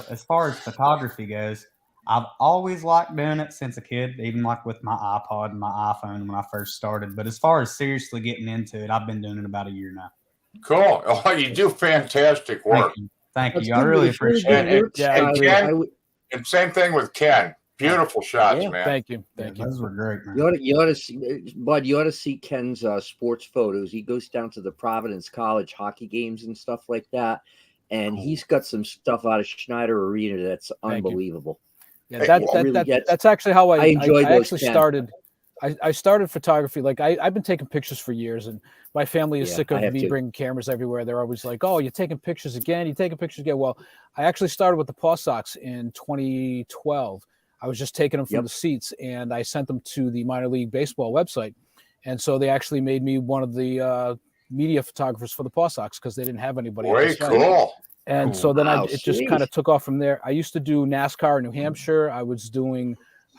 as far as photography goes, I've always liked doing it since a kid, even like with my iPod and my iPhone when I first started. But as far as seriously getting into it, I've been doing it about a year now. Cool. Oh, you do fantastic work. Thank That's you. I good. really It's really appreciate good it. work, Yeah, Skyler. Ken? I would- And same thing with Ken. Beautiful shots, Yeah. man. Thank you. Thank you. Those were great, man. You ought to see, Bud. You ought to see Ken's sports photos. He goes down to the Providence College hockey games and stuff like that, and he's got some stuff out of Schneider Arena that's Thank you. unbelievable. Yeah, that's actually how I enjoy those actually pens. started. I started photography. Like I've been taking pictures for years, and my family is Yeah, sick I of have me too. bringing cameras everywhere. They're always like, "Oh, you're taking pictures again? You're taking pictures again?" Well, I actually started with the Paw Sox in 2012. I was just taking them from Yep. the seats, and I sent them to the minor league baseball website, and so they actually made me one of the media photographers for the Paw Sox because they didn't have anybody. at Way the site. cool. And so then Wow, it just sweet. kind of took off from there. I used to do NASCAR in New Hampshire.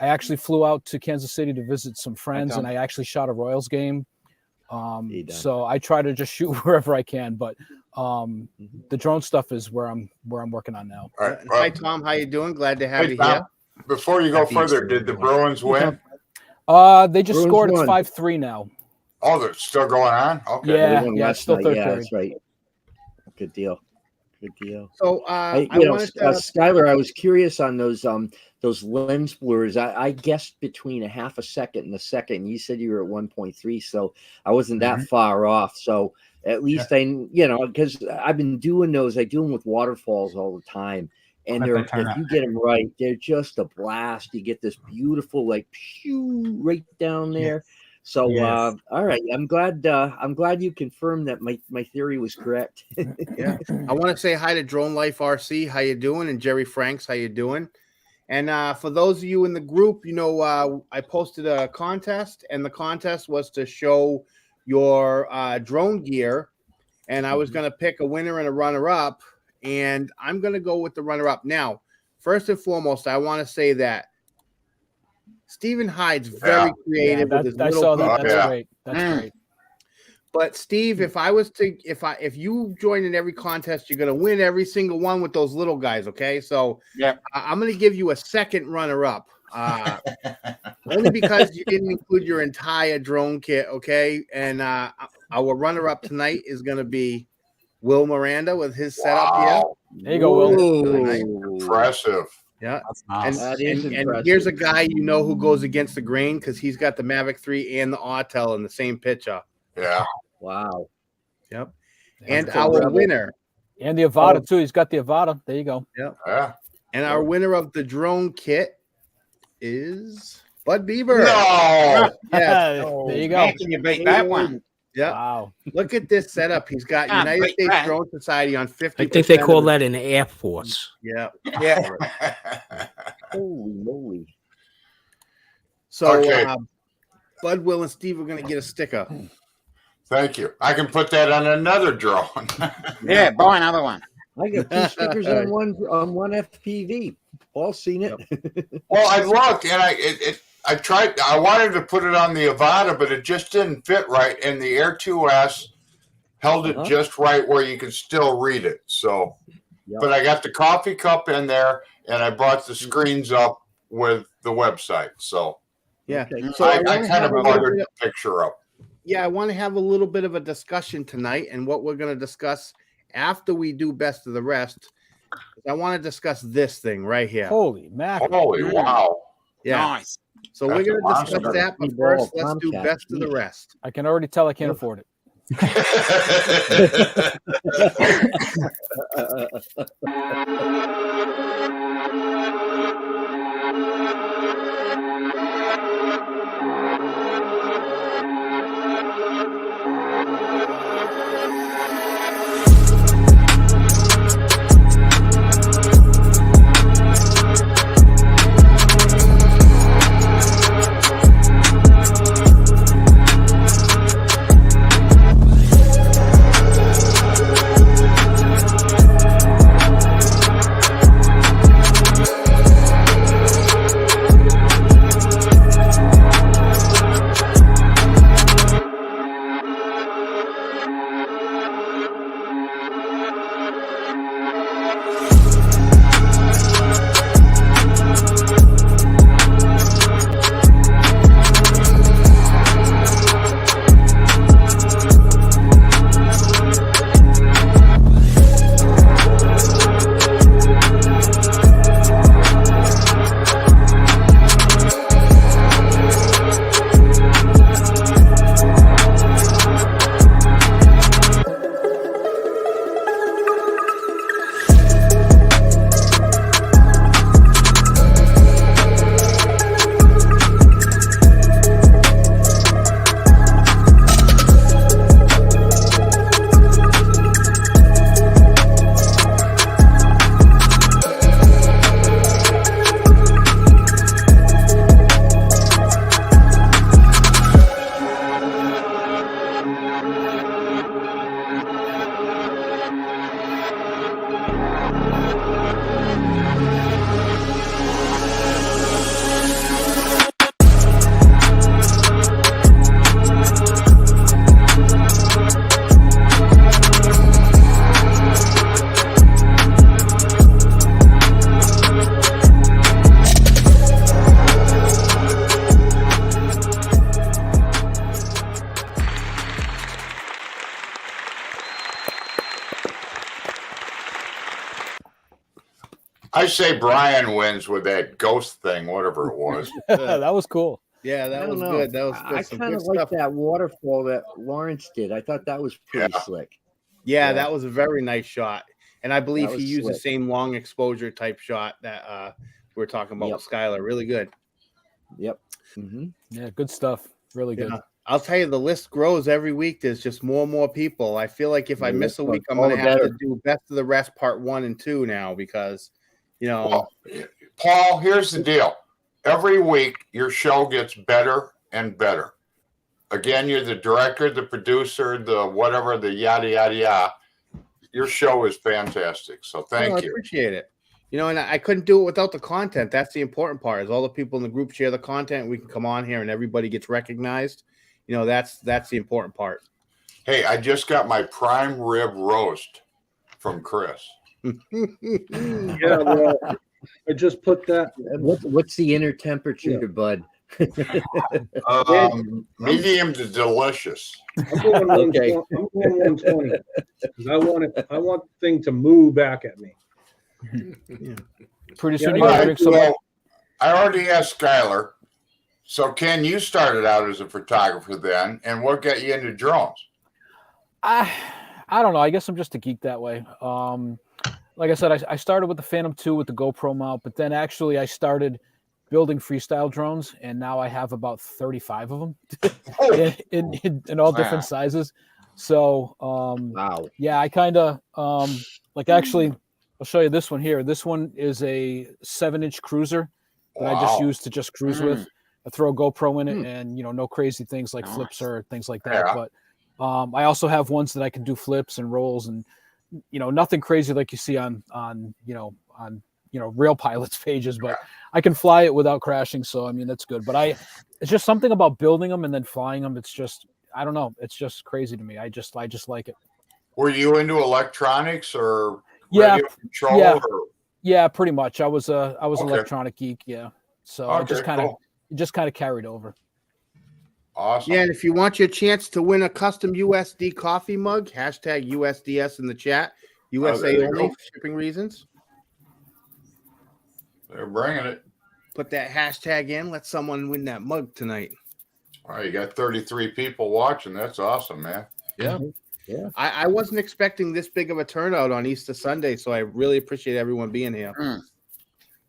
I actually flew out to Kansas City to visit some friends, and I actually shot a Royals game. So I try to just shoot wherever I can, but the drone stuff is where I'm working on now. All right. Hi, Tom. How you doing? Glad to have Hey, you Tom, here. before you go Happy further, Easter, did the everyone. Bruins win? They just Bruins scored. It's won. 5-3 now. Oh, they're still going on? Okay. Yeah. They won it's last still night. third Yeah, period. that's right. Good deal. Good deal. So I I wanted to. Skyler, I was curious on those lens blurs. I guessed between a half a second and a second. You said you were at 1.3, so I wasn't that far off. So at least because I've been doing those. I do them with waterfalls all the time, and Bet they're they turn if you get them right, they're just a blast. You get this beautiful like pew right down there. So Yes. all right, I'm glad you confirmed that my theory was correct. Yeah, I want to say hi to Drone Life RC. How you doing? And Jerry Franks, how you doing? And for those of you in the group, I posted a contest, and the contest was to show your drone gear, and I was going to pick a winner and a runner-up, and I'm going to go with the runner-up. Now, first and foremost, I want to say that Stephen Hyde's very creative with his I little saw that. pieces. That's great. That's great. But Steve, if you join in every contest, you're gonna win every single one with those little guys. Okay, so Yep. I'm gonna give you a second runner-up, only because you didn't include your entire drone kit. Okay, and our runner-up tonight is gonna be Will Miranda with his setup here. There you go, Will. Whoa. Impressive. Yeah, That's nice. That is and impressive. here's a guy who goes against the grain because he's got the Mavic 3 and the Autel in the same picture. Yeah. Wow. Yep, and That's a our rebel. winner. And the Avata too. He's got the Avata. There you go. Yeah. And our winner of the drone kit is Bud Bieber. No. Yes. There you go. How can you beat that one? Yeah. Wow. Look at this setup. He's got Can't United beat States that. Drone Society on 50%. I think they call that an Air Force. Yeah. Yeah. Holy moly. So Okay. Bud, Will, and Steve are going to get a sticker. Thank you. I can put that on another drone. Yeah, buy another one. I got 2 stickers on one FPV. Paul's seen it. Well, I looked and I tried. I wanted to put it on the Avata, but it just didn't fit right, and the Air 2S held it just right where you could still read it. So, but I got the coffee cup in there, and I brought the screens up with the website. So, Yeah. Okay. So I wanna kind of have a little buttered bit the picture up. I want to have a little bit of a discussion tonight, and what we're going to discuss after we do best of the rest. I want to discuss this thing right here. Holy mackerel. Holy wow! Yeah. Nice. So That's we're going a to monster. discuss that, but Ball, first let's do Tomcat. best of the rest. I can already tell I can't afford it. I say Brian wins with that ghost thing, whatever it was. That was cool. Yeah, I that don't was know. good. That was I good. Some kind good of like stuff. that waterfall that Lawrence did. I thought that was pretty Yeah. slick. Yeah, Yeah. that was a very nice shot. And I believe That he was used the slick. same long exposure type shot that we were talking about Yep. with Skyler. Really good. Yep. Mm-hmm. Yeah, good stuff. Really good. Yeah. I'll tell you, the list grows every week. There's just more and more people. I feel like if I Yeah, miss a week, I'm all going to the have to better. do Best of the Rest Part 1 and 2 now because, you know. Well, Paul, here's the deal. Every week, your show gets better and better. Again, you're the director, the producer, the whatever, the yada, yada, yada. Your show is fantastic. So I thank you. appreciate it. You know, and I couldn't do it without the content. That's the important part is all the people in the group share the content. We can come on here and everybody gets recognized. You know, that's the important part. Hey, I just got my prime rib roast from Chris. Yeah, well, I just put that. What's the inner temperature, bud? Medium to delicious. I'm going Okay. 120 because I want the thing to move back at me. Pretty Yeah, soon you All gotta right, drink some. well, I already asked Skyler. So, Ken, you started out as a photographer then, and what got you into drones? I don't know. I guess I'm just a geek that way. Like I said, I started with the Phantom 2 with the GoPro mount, but then actually I started building freestyle drones, and now I have about 35 of them in all different sizes. So, Wow. yeah, I kind of like actually, I'll show you this one here. This one is a 7-inch cruiser that I just use to just cruise with. I throw a GoPro in it, and no crazy things like flips or things like that. Yeah. But I also have ones that I can do flips and rolls, and nothing crazy like you see on real pilots pages. But I can fly it without crashing, so I mean that's good. But it's just something about building them and then flying them. It's just I don't know. It's just crazy to me. I just like it. Were you into electronics or Yeah, radio control? yeah. Or? Yeah, pretty much. I was an Okay. electronic geek. Yeah, so Okay, I just kind of cool. carried over. Awesome. Yeah, and if you want your chance to win a custom USD coffee mug, hashtag USDS in the chat. USA there you only go. for shipping reasons. They're bringing it. Put that hashtag in. Let someone win that mug tonight. All right, you got 33 people watching. That's awesome, man. Yeah. Yeah. I wasn't expecting this big of a turnout on Easter Sunday, so I really appreciate everyone being here.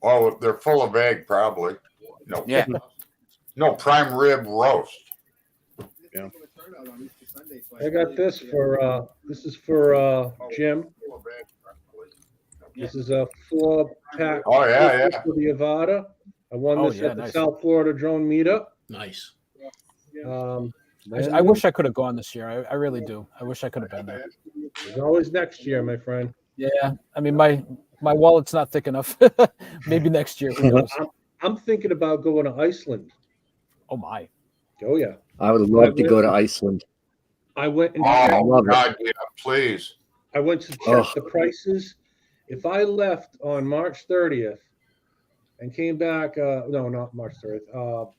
Oh, they're full of egg, probably. No, Yeah. no prime rib roast. Yeah. I got this for this is for Jim. This is a 4-pack. Oh, yeah, yeah. For the Avada. I won Oh, this yeah, at the nice. South Florida Drone Meetup. Nice. I wish I could have gone this year. I really do. I wish I could have been there. There's always next year, my friend. Yeah, I mean my wallet's not thick enough. Maybe next year. Who knows? I'm thinking about going to Iceland. Oh my! Oh yeah. I would love to go to Iceland. I went and Oh, love it. God, yeah, please. I went to check Ugh. the prices. If I left on March 30th and came back, no, not March 30th,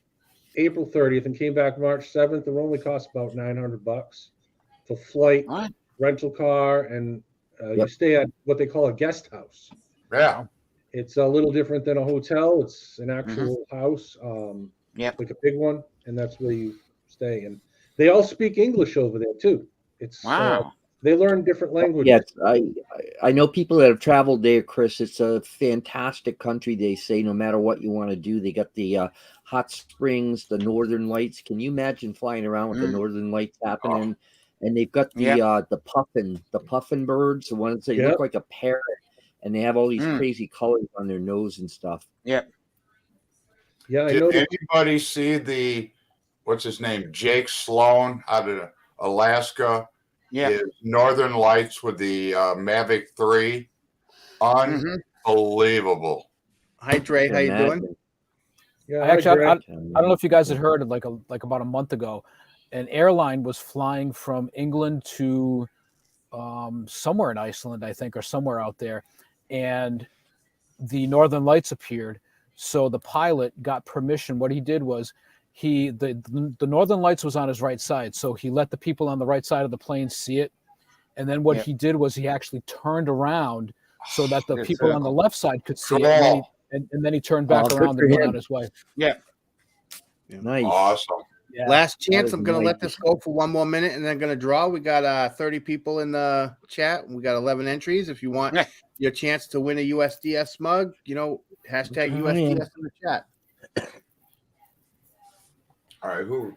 April 30th, and came back March 7th, it only cost about $900 for flight, What? rental car, and you Yep. stay at what they call a guest house. Yeah. It's a little different than a hotel. It's an actual house, Yep. like a big one, and that's where you stay. And they all speak English over there too. It's Wow. they learn different languages. Yes, I know people that have traveled there, Chris. It's a fantastic country. They say no matter what you want to do, they got the hot springs, the northern lights. Can you imagine flying around with the northern lights happening? And they've got the puffin birds, the ones that look like a parrot, and they have all these crazy colors on their nose and stuff. Yep. Yeah, I know. Did anybody see the what's his name? Jake Sloan out of Alaska. Yeah. His Northern Lights with the Mavic 3. Unbelievable. Hi, Dre. How you doing? Yeah, I actually, I Greg. don't know if you guys had heard, like about a month ago, an airline was flying from England to somewhere in Iceland, I think, or somewhere out there, and the Northern Lights appeared. So the pilot got permission. What he did was the Northern Lights was on his right side, so he let the people on the right side of the plane see it. And then what he did was he actually turned around so that the Good people on the circle. left side could see it. Jamal. And then he turned back good around for and went him. on his way. Nice. Awesome. Yeah. Last chance. is I'm going to let nice. this go for one more minute and then going to draw. We got 30 people in the chat. We got 11 entries. If you want your chance to win a USDS mug, hashtag USDS in the chat. All right, who?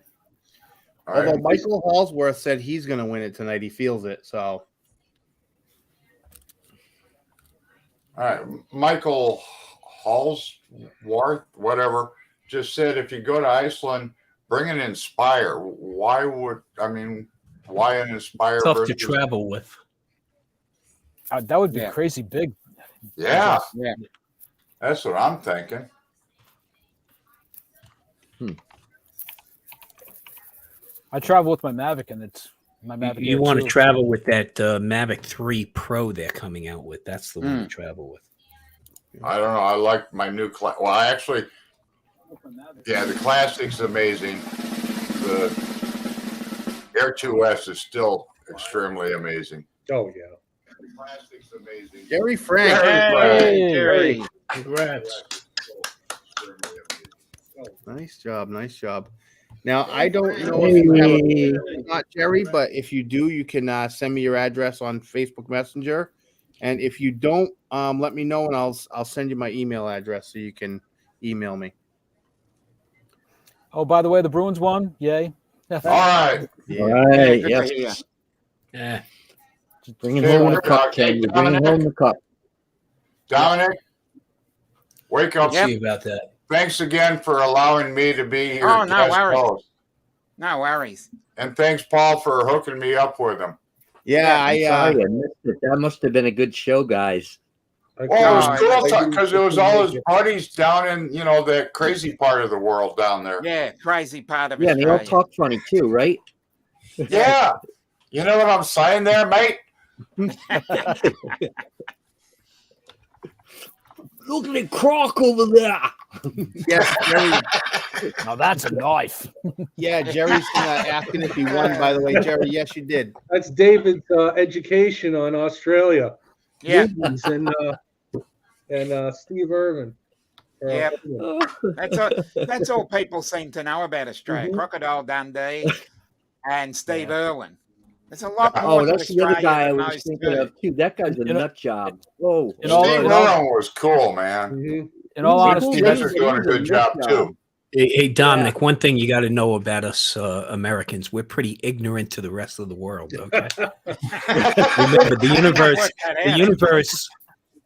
All Although right. Michael Hallsworth said he's going to win it tonight. He feels it. So, All right, Michael Hallsworth, whatever, just said if you go to Iceland, bring an Inspire. Why an Inspire? Tough to versus- travel with. That would be crazy big. Yeah, Yeah. that's what I'm thinking. I travel with my Mavic, and it's my Mavic. You Air want to 2. travel with that Mavic 3 Pro they're coming out with. That's the one to travel with. I don't know. I like my new class. Well, actually, the Classic's amazing. The Air 2S is still extremely amazing. Oh yeah. The Classic's amazing. Gary Frank. Hey. Congrats. Nice job. Nice job. Now, I don't know if you have a not Jerry, but if you do, you can send me your address on Facebook Messenger. And if you don't, let me know and I'll send you my email address so you can email me. Oh, by the way, the Bruins won. Yay. All right. Yeah. All right. Good to hear. Yes. Yeah. Bringing Hey, home the we're cup, not- Ken. hey, You're bringing Dominic. home the cup. Dominic, wake up. See about that. Thanks again for allowing me to be here. Oh, no guest worries. host. No worries. And thanks, Paul, for hooking me up with him. Yeah, I'm sorry I missed it. That must have been a good show, guys. Well, it was Oh, cool because it was all his buddies down in, that crazy part of the world down there. Yeah, crazy part of Yeah, and they all Australia. talk funny too, right? Yeah. You know what I'm saying there, mate? Look at the croc over there. Yeah, Jerry. Now that's a knife. Yeah, Jerry's asking if he won, by the way. Jerry, yes, you did. That's David's education on Australia. Yeah, Movies and Steve Irwin. yeah. That's all people seem to know about Australia. Crocodile Dundee and Steve Irwin. There's a lot more. Oh, to that's the other Australia guy I than was most thinking do. of too. That guy's a You know- nut job. Whoa. In all- Steve in all- Irwin was cool, man. Mhm. In all honesty, You guys are that's, doing a good job, too. Hey, Dominic, one thing you got to know about us Americans, we're pretty ignorant to the rest of the world, okay? Remember, the universe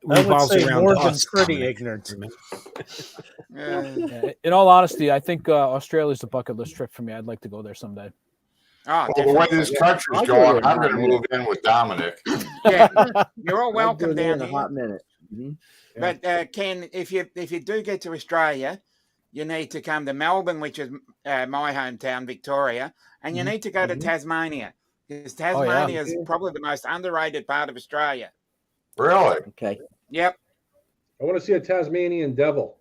I would revolves say around more than us. pretty Dominic. ignorant. Yeah. in all honesty, I think Australia's a bucket list trip for me. I'd like to go there someday. Oh, Well, the way definitely. this country's I'll go going, there I'm now, going to man. move in with Dominic. Yeah, you're all I'll welcome go there down in a here. hot minute. Mhm. But Ken, if you do get to Australia, you need to come to Melbourne, which is my hometown, Victoria, and you need to go to Tasmania because Tasmania is probably the most underrated part of Australia. Really? Okay. Yep, I want to see a Tasmanian devil.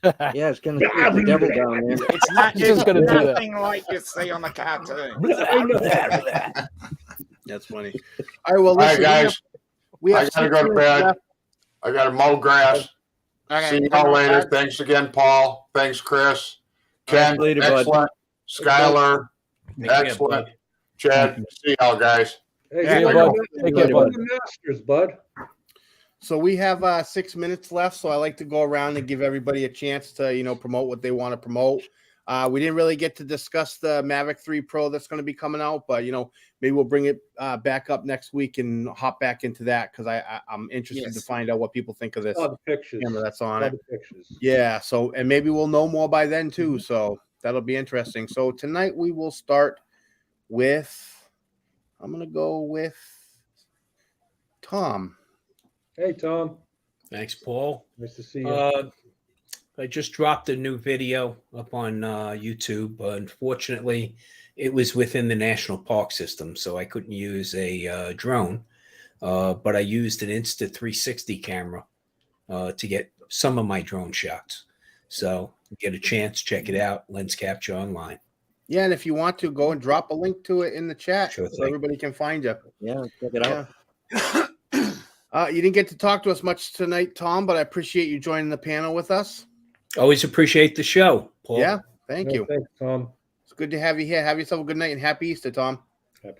Yeah, it's gonna see the devil down there. it's not He's just gonna do that. nothing like you see on the cartoon. That's funny. All right, well, All right, listen, guys. we have I got to 6 go to minutes bed. left. I got to mow grass. Okay, See come y'all on, later. Todd. Thanks again, Paul. Thanks, Chris. Ken, Later, bud. excellent. Skyler, Take care, excellent. bud. Chad, see y'all, guys. Hey, Yeah, you bud. won Take care, you bud. won the Masters, bud. So we have 6 minutes left. So I like to go around and give everybody a chance to, promote what they want to promote. We didn't really get to discuss the Mavic 3 Pro that's going to be coming out, but maybe we'll bring it back up next week and hop back into that because I'm interested to find out what people think of this Saw the pictures. camera that's on Saw it. the pictures. Yeah. So and maybe we'll know more by then too. So that'll be interesting. So tonight we will start with. I'm gonna go with Tom. Hey, Tom. Thanks, Paul. Nice to see you. I just dropped a new video up on YouTube. Unfortunately, it was within the national park system, so I couldn't use a drone. But I used an Insta360 camera to get some of my drone shots. So get a chance, check it out. Lens Capture Online. Yeah, and if you want to go and drop a link to it in the chat Sure so thing. everybody can find you. Yeah, check it out. You didn't get to talk to us much tonight, Tom, but I appreciate you joining the panel with us. Always appreciate the show, Paul. Yeah, thank you. Thanks, Tom. It's good to have you here. Have yourself a good night and happy Easter, Tom.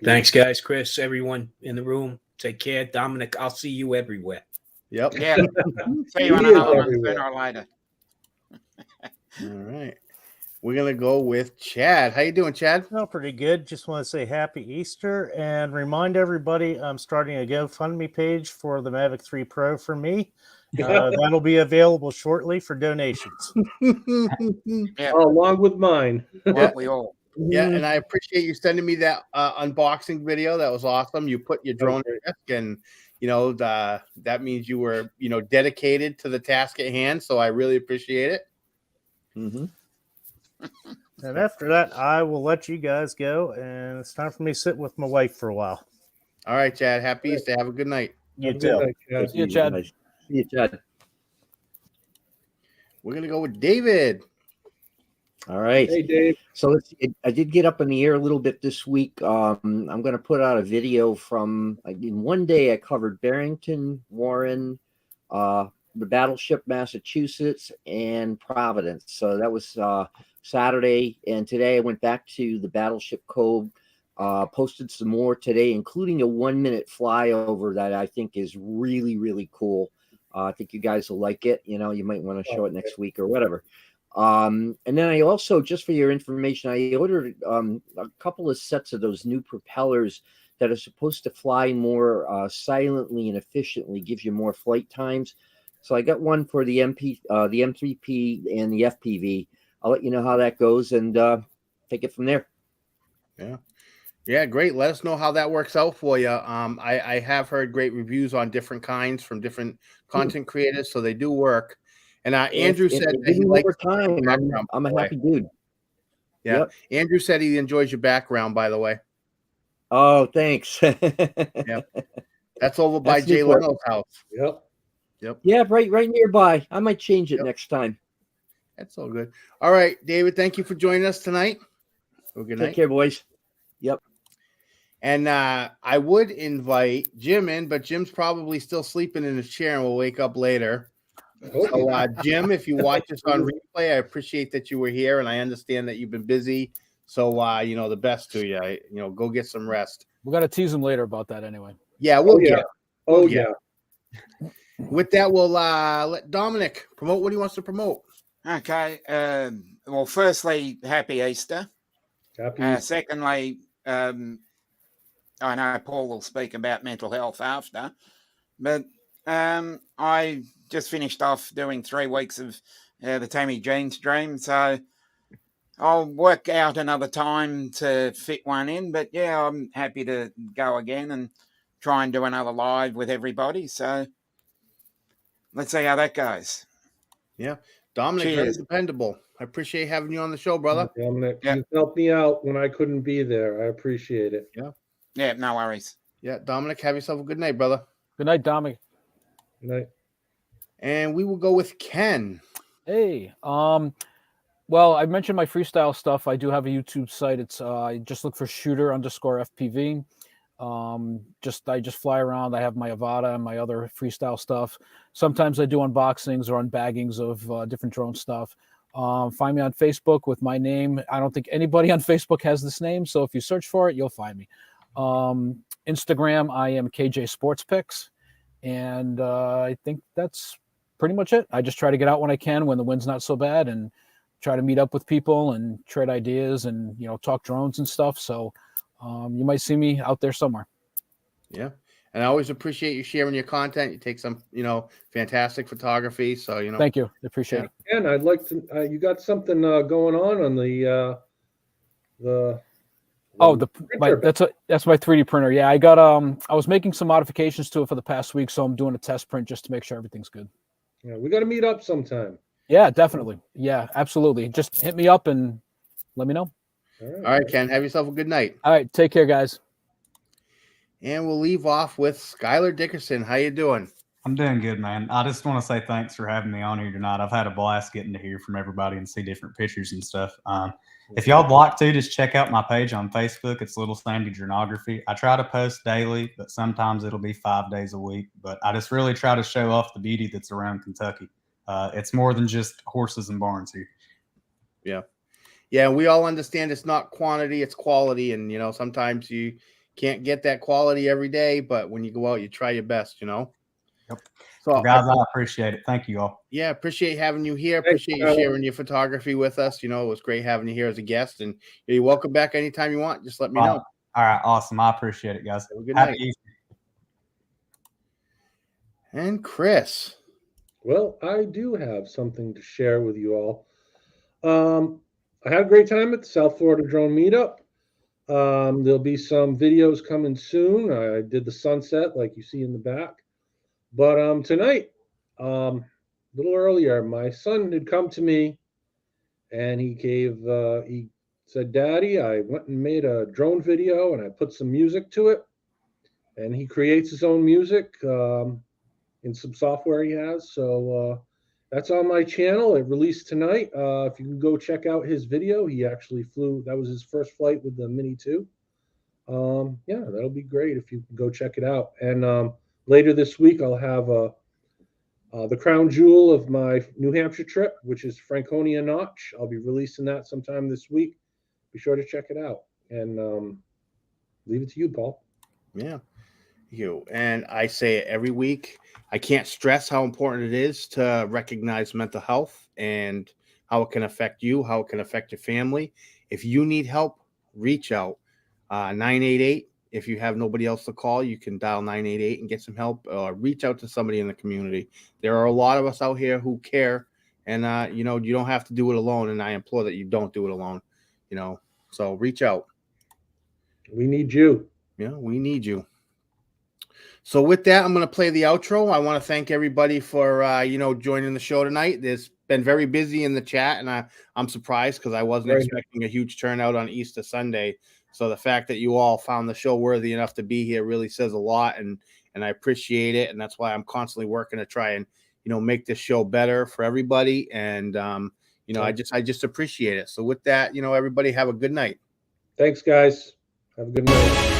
Thanks, guys. Chris, everyone in the room. Take care. Dominic, I'll see you everywhere. Yep. Yeah. See you on another one sooner or later. All right. We're going to go with Chad. How you doing, Chad? Oh, pretty good. Just want to say happy Easter and remind everybody I'm starting a GoFundMe page for the Mavic 3 Pro for me. That'll be available shortly for donations. Yeah. Along with mine. Well, we all. Yeah, and I appreciate you sending me that unboxing video. That was awesome. You put your drone on your desk, and that means you were dedicated to the task at hand. So I really appreciate it. Mm-hmm. And after that, I will let you guys go, and it's time for me to sit with my wife for a while. All right, Chad. Happy Easter. Have a good night. You too. See you, Chad. See you, Chad. We're gonna go with David. All right. Hey, Dave. So let's see. I did get up in the air a little bit this week. I'm going to put out a video from in one day. I covered Barrington, Warren, the Battleship, Massachusetts, and Providence. So that was Saturday, and today I went back to the Battleship Cove. Posted some more today, including a 1-minute flyover that I think is really, really cool. I think you guys will like it. You might want to show it next week or whatever. And then I also, just for your information, I ordered a couple of sets of those new propellers that are supposed to fly more silently and efficiently, gives you more flight times. So I got one for the M3P and the FPV. I'll let you know how that goes and take it from there. Yeah, great. Let us know how that works out for you. I have heard great reviews on different kinds from different content creators, so they do work. And Andrew said that he likes time. I'm a happy dude. Yeah, Yep. Andrew said he enjoys your background, by the way. Oh, thanks. Yeah, that's over by That's Jay Newport. Leno's house. Yep. Yeah, right nearby. I might change it next time. That's all good. All right, David, thank you for joining us tonight. Well, good night. Take care, boys. Yep. And I would invite Jim in, but Jim's probably still sleeping in his chair and will wake up later. So, Jim, if you watch this on replay, I appreciate that you were here, and I understand that you've been busy. So, the best to you. Go get some rest. We got to tease him later about that anyway. Yeah, we'll get. Oh, yeah. With that, we'll let Dominic promote what he wants to promote. Okay. Well, firstly, happy Easter. Secondly, I know Paul will speak about mental health after, but I just finished off doing 3 weeks of the Tammy Jean stream, so I'll work out another time to fit one in. But yeah, I'm happy to go again and try and do another live with everybody. So let's see how that goes. Yeah, Dominic, very dependable. I appreciate having you on the show, brother. Dominic, you helped me out when I couldn't be there. I appreciate it. Yeah, no worries. Yeah, Dominic, have yourself a good night, brother. Good night, Dominic. Good night. And we will go with Ken. Hey, well, I mentioned my freestyle stuff. I do have a YouTube site. It's just look for shooter_FPV. I just fly around. I have my Avata and my other freestyle stuff. Sometimes I do unboxings or unbaggings of different drone stuff. Find me on Facebook with my name. I don't think anybody on Facebook has this name, so if you search for it, you'll find me. Instagram, I am KJ Sports Picks, and I think that's pretty much it. I just try to get out when I can, when the wind's not so bad, and try to meet up with people and trade ideas and talk drones and stuff. So you might see me out there somewhere. Yeah. And I always appreciate you sharing your content. You take some, fantastic photography. So, Thank you. I appreciate it. And I'd like to, you got something going on the that's my 3D printer. Yeah, I got I was making some modifications to it for the past week, so I'm doing a test print just to make sure everything's good. Yeah, we got to meet up sometime. Yeah, definitely. Yeah, absolutely. Just hit me up and let me know. All right, Ken. Have yourself a good night. All right, take care, guys. And we'll leave off with Skylar Dickerson. How you doing? I'm doing good, man. I just want to say thanks for having me on here tonight. I've had a blast getting to hear from everybody and see different pictures and stuff. If y'all like to, just check out my page on Facebook. It's Little Sandy Dronography. I try to post daily, but sometimes it'll be 5 days a week. But I just really try to show off the beauty that's around Kentucky. It's more than just horses and barns here. Yeah. Yeah, we all understand it's not quantity, it's quality. And, you know, sometimes you can't get that quality every day, but when you go out, you try your best, you know? Yep. So, well, guys, I appreciate it. Thank you all. Yeah, appreciate having you here. Thanks, Appreciate you sharing your photography with us. You know, it was great having you here as a guest. And you're welcome back anytime you want. Just let me know. All right, awesome. I appreciate it, guys. Have a good Happy night. Easter. And Chris. Well, I do have something to share with you all. I had a great time at the South Florida Drone Meetup. There'll be some videos coming soon. I did the sunset like you see in the back. But tonight, a little earlier, my son had come to me and he said, Daddy, I went and made a drone video and I put some music to it. And he creates his own music in some software he has. So that's on my channel. It released tonight. If you can go check out his video, he actually flew. That was his first flight with the Mini 2. Yeah, that'll be great if you can go check it out. And later this week, I'll have the crown jewel of my New Hampshire trip, which is Franconia Notch. I'll be releasing that sometime this week. Be sure to check it out. And leave it to you, Paul. Yeah. And I say it every week. I can't stress how important it is to recognize mental health and how it can affect you, how it can affect your family. If you need help, reach out. 988. If you have nobody else to call, you can dial 988 and get some help, or reach out to somebody in the community. There are a lot of us out here who care, and you know, you don't have to do it alone. And I implore that you don't do it alone. You know, so reach out. We need you. Yeah, we need you. So with that, I'm going to play the outro. I want to thank everybody for, you know, joining the show tonight. There's been very busy in the chat, and I'm surprised because I wasn't expecting a huge turnout on Easter Sunday. So the fact that you all found the show worthy enough to be here really says a lot, and I appreciate it. And that's why I'm constantly working to try and, you know, make this show better for everybody. And, you know, I just appreciate it. So with that, you know, everybody have a good night. Thanks, guys. Have a good night.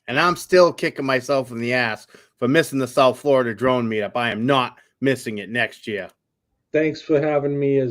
And I'm still kicking myself in the ass for missing the South Florida Drone Meetup. I am not missing it next year. Thanks for having me as